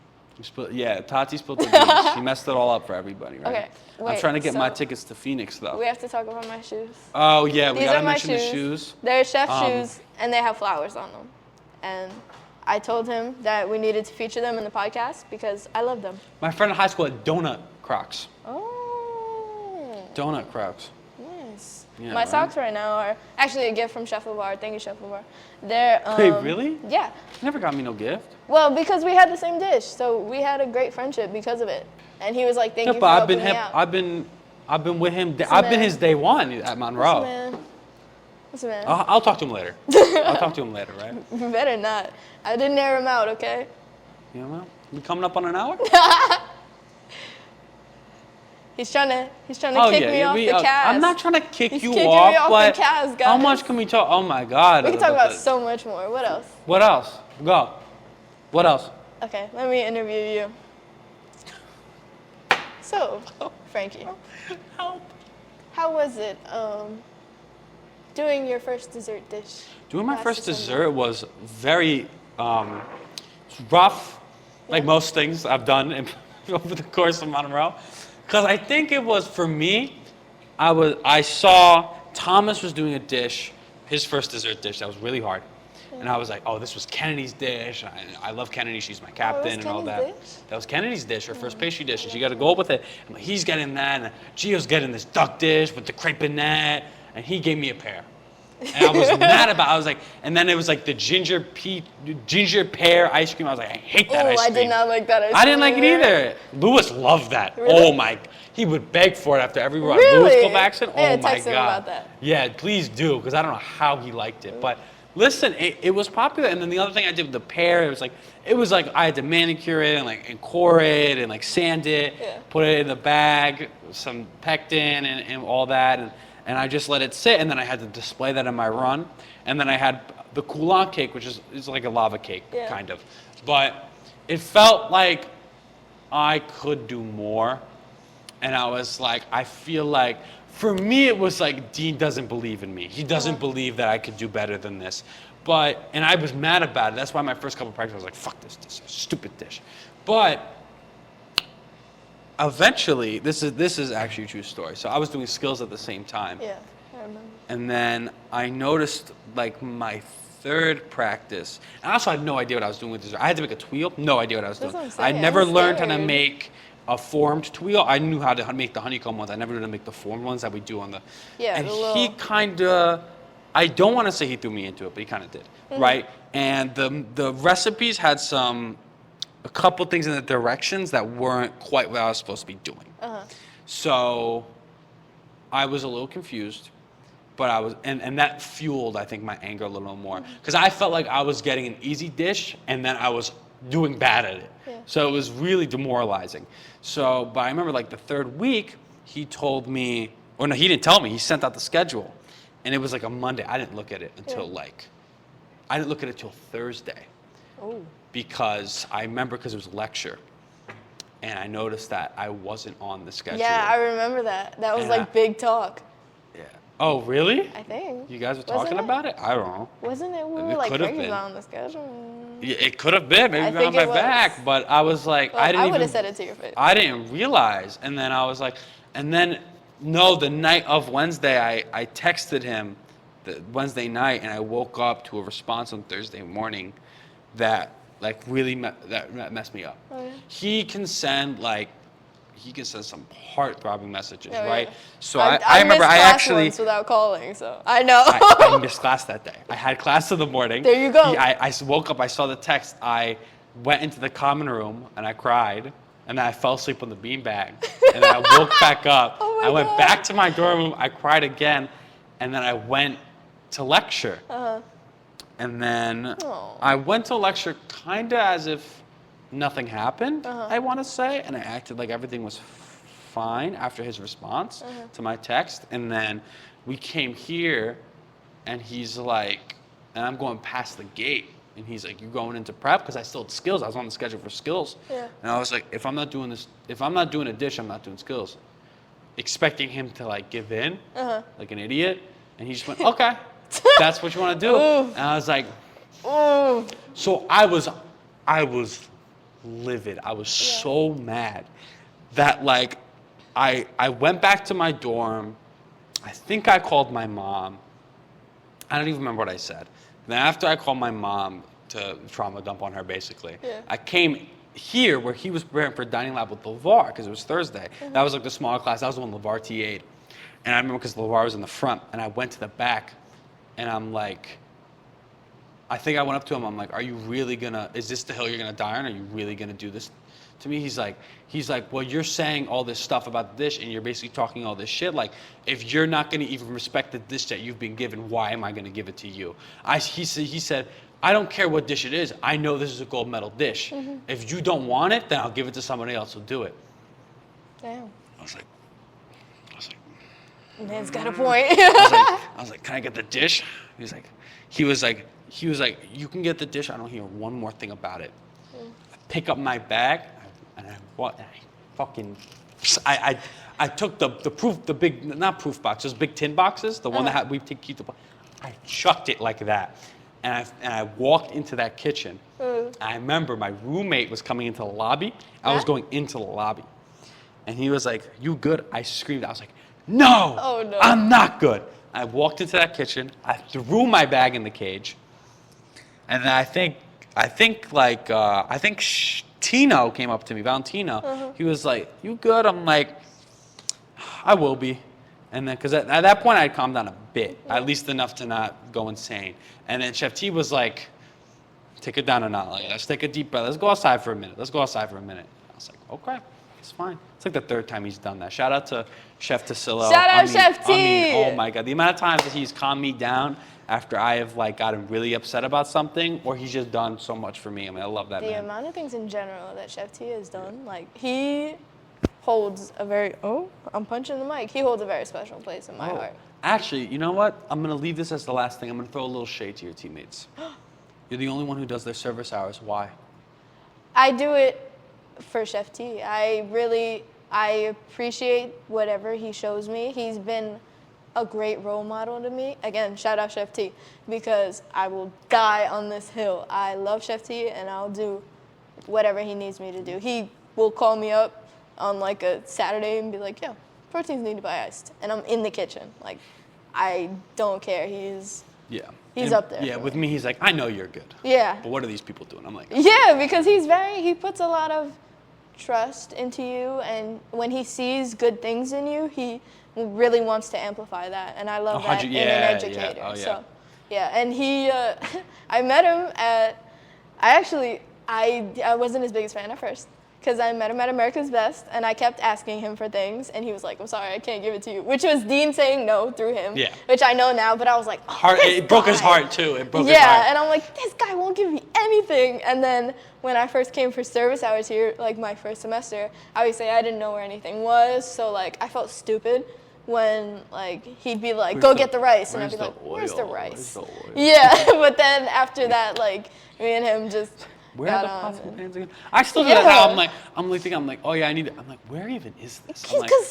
Tati spilled the beans. She messed it all up for everybody, right? Okay, wait, I'm trying to get my tickets to Phoenix, though. We have to talk about my shoes. Oh, yeah, we These gotta are my mention the shoes. They're chef shoes, and they have flowers on them. And I told him that we needed to feature them in the podcast because I love them. My friend in high school had donut Crocs. Oh. Donut Crocs. Nice. Yeah, my socks right now are actually a gift from Chef Levar. Thank you, Chef Levar. They're Wait, really? Yeah. Never got me no gift. Well, because we had the same dish, so we had a great friendship because of it. And he was like, "Thank you for helping me out." I've been with him. I've been his day one at Monroe. Listen, man. I'll talk to him later. I'll talk to him later, right? You better not. I didn't air him out, okay? You know, we coming up on an hour. He's trying to kick me off the cast. I'm not trying to kick you kicking off, me off but the cast, guys. how much can we talk? Oh my God. We can talk about so much more. What else? What else? Go. What else? Okay, let me interview you. So, Frankie, how was it doing your first dessert dish? Doing my first dessert was very rough, like most things I've done over the course of Monroe. Because I think it was, for me, I saw Thomas was doing a dish, his first dessert dish that was really hard. And I was like, oh, this was Kennedy's dish. I love Kennedy. She's my captain and all that. That was Kennedy's dish, her first pastry dish. And she got to go up with it. And like, he's getting that. And Gio's getting this duck dish with the crepinette. And he gave me a pear. And I was mad about it. I was like, and then it was like the ginger pear ice cream. I was like, I hate that ice cream. I did not like that ice cream. I didn't like it either. Lewis loved that. Really? Oh my, he would beg for it after every run. Really? Lewis Kovacsson, oh my text God. him about that. Yeah, please do, because I don't know how he liked it. But listen, it was popular. And then the other thing I did with the pear, it was like I had to manicure it and core it and like sand it, put it in the bag, some pectin and all that. And I just let it sit, and then I had to display that in my run. And then I had the coulant cake, which is like a lava cake, kind of. But it felt like I could do more. And I was like, I feel like, for me, it was like, Dean doesn't believe in me. He doesn't believe that I could do better than this. And I was mad about it. That's why my first couple of practices, I was like, fuck this dish, stupid dish. But eventually, this is actually a true story. So I was doing skills at the same time. Yeah, I remember. And then I noticed, like, my third practice, and also I had no idea what I was doing with dessert. I had to make a tuile, no idea what I was doing. That's what I'm I saying. never I'm learned how to scared. make a formed tuile. I knew how to make the honeycomb ones. I never knew how to make the formed ones that we do on the. Yeah, and the he little- kind of, I don't want to say he threw me into it, but he kind of did, right? And the recipes had a couple things in the directions that weren't quite what I was supposed to be doing. So I was a little confused. But I was, and that fueled, I think, my anger a little more. Because I felt like I was getting an easy dish, and then I was doing bad at it. Yeah. So it was really demoralizing. But I remember, like, the third week, he told me, or no, he didn't tell me, he sent out the schedule. And it was like a Monday. I didn't look at it until, I didn't look at it till Thursday. Oh. Because I remember, because it was a lecture. And I noticed that I wasn't on the schedule. Yeah, I remember that. That was And like big talk. Yeah. Oh, really? I think. You guys were Wasn't talking it? about it? I don't know. Wasn't it? We It were like could have crazy been. on the schedule. Yeah, it could have been. Maybe I on think my it was. back. But I was like, Well, I didn't I would even. have said it to your face. I didn't realize. And then I was like, no, the night of Wednesday, I texted him the Wednesday night, and I woke up to a response on Thursday morning that, like, really that messed me up. Oh, yeah? He can send some heart-throbbing messages, Oh, yeah. right? So I I remember missed I class actually. once without calling, so I know. I missed class that day. I had class in the morning. There you go. I woke up, I saw the text. I went into the common room and I cried. And then I fell asleep on the beanbag. And then I woke back up. Oh my I went God. back to my dorm room. I cried again. And then I went to lecture. And then Aw. I went to lecture kind of as if nothing happened, I want to say. And I acted like everything was fine after his response to my text. And then we came here, and he's like, and I'm going past the gate. And he's like, "You going into prep?" Because I still had skills. I was on the schedule for skills. Yeah. And I was like, if I'm not doing a dish, I'm not doing skills. Expecting him to, like, give in, like an idiot. And he just went, "Okay, that's what you want to do." Ooh. And I was like, Ooh. so I was livid. I was so mad that, like, I went back to my dorm. I think I called my mom. I don't even remember what I said. Then after I called my mom to trauma dump on her, basically, I came here where he was preparing for dining lab with LeVar because it was Thursday. That was like the smaller class. That was the one LeVar TA'd. And I remember because LeVar was in the front, and I went to the back, and I'm like, I think I went up to him. I'm like, "Are you really gonna? Is this the hill you're gonna die on? Are you really gonna do this to me?" He's like, "Well, you're saying all this stuff about the dish, and you're basically talking all this shit. Like, if you're not gonna even respect the dish that you've been given, why am I gonna give it to you?" He said, "I don't care what dish it is. I know this is a gold medal dish. If you don't want it, then I'll give it to somebody else who'll do it." Damn. I was like, Man's got a point. I was like, "Can I get the dish?" He was like, "You can get the dish. I don't hear one more thing about it." I pick up my bag, and I took the big, not proof box, those big tin boxes, the one that keep the. I chucked it like that, and I walked into that kitchen. I remember my roommate was coming into the lobby. I was going into the lobby, and he was like, "You good?" I screamed. I was like, "No, Oh, no. I'm not good." I walked into that kitchen. I threw my bag in the cage, and then I think Tino came up to me, Valentino. He was like, "You good?" I'm like, "I will be." And then, because at that point, I'd calmed down a bit, at least enough to not go insane. And then Chef T was like, "Take it down a notch. Like, let's take a deep breath. Let's go outside for a minute. I was like, "Okay, it's fine." It's like the third time he's done that. Shout out to Chef Tassilo. Shout out Chef T. Oh my God, the amount of times that he's calmed me down after I have, like, gotten really upset about something, or he's just done so much for me. I mean, I love that The man. amount of things in general that Chef T has done, like, he holds a very, I'm punching the mic. He holds a very special place in my heart. Actually, you know what? I'm going to leave this as the last thing. I'm going to throw a little shade to your teammates. You're the only one who does their service hours. Why? I do it for Chef T. I really I appreciate whatever he shows me. He's been a great role model to me. Again, shout out Chef T, because I will die on this hill. I love Chef T, and I'll do whatever he needs me to do. He will call me up on like a Saturday and be like, yo, proteins need to be iced. And I'm in the kitchen. Like, I don't care. He's up there. Yeah, with me, he's like, I know you're good. Yeah. But what are these people doing? I'm like, yeah, because he puts a lot of trust into you, and when he sees good things in you, he really wants to amplify that, and I love that in an educator. Yeah. Oh, yeah. So, yeah, and he, I met him at, I wasn't his biggest fan at first, because I met him at America's Best, and I kept asking him for things, and he was like, I'm sorry, I can't give it to you, which was Dean saying no through him, which I know now, but I was like, it broke his heart, too. It broke his heart. Yeah, and I'm like, this guy won't give me anything, and then when I first came for service hours here, like my first semester, obviously I didn't know where anything was, so like I felt stupid when like he'd be like, go get the rice, and I'd be like, where's the rice? Yeah, but then after that, like me and him just where are the pots and pans again? I still do that now. I'm like, oh yeah, I need it. I'm like, where even is this? Because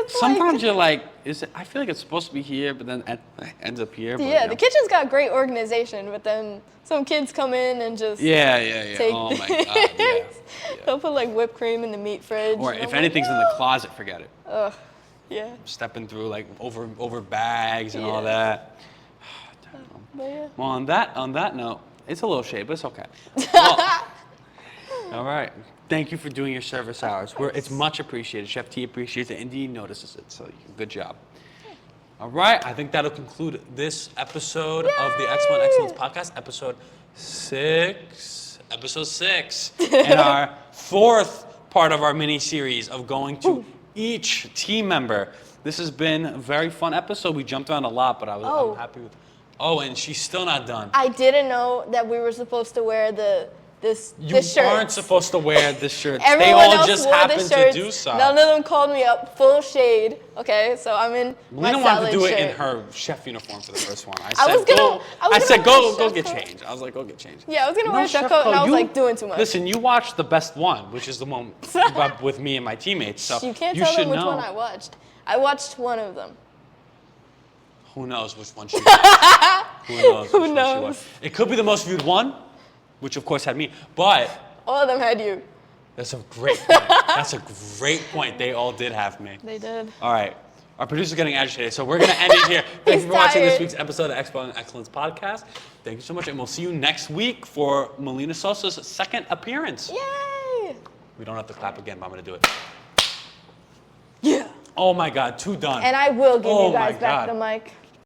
sometimes you're like, is it? I feel like it's supposed to be here, but then it ends up here. But, yeah, the kitchen's got great organization, but then some kids come in and just take oh my god, yeah. They'll put like whipped cream in the meat fridge. Or if anything's in the closet, forget it. Ugh, yeah. Stepping through like over bags and all that. But yeah. Well, on that note, it's a little shade, but it's okay. Well, all right. Thank you for doing your service hours. It's much appreciated. Chef T appreciates it. Indeed notices it. So good job. All right. I think that'll conclude this episode of the Expo and Excellence podcast, episode 6. Episode 6, and our 4th part of our mini series of going to each team member. This has been a very fun episode. We jumped around a lot, but I'm happy with. Oh, and she's still not done. I didn't know that we were supposed to wear this shirt. You aren't supposed to wear this shirt. Everyone they all else just wore happen the shirts. to do so. None of them called me up, full shade. Okay, so I'm in my Lena salad wanted to do shirt. it in her chef uniform for the first one. I said, go get changed. I was like, go get changed. Yeah, I was gonna wear a chef coat, and I was like, doing too much. Listen, you watched the best one, which is the one with me and my teammates. So you can't tell them which one I watched. I watched one of them. Who knows which one she was? Who knows? It could be the most viewed one, which of course had me, but all of them had you. That's a great point. That's a great point. They all did have me. They did. All right. Our producer's getting agitated, so we're going to end it here. Thank you for watching this week's episode of Expo and Excellence podcast. Thank you so much, and we'll see you next week for Melina Sosa's second appearance. Yay! We don't have to clap again, but I'm going to do it. Yeah. Oh my God, 2 done. And I will give you guys back the mic.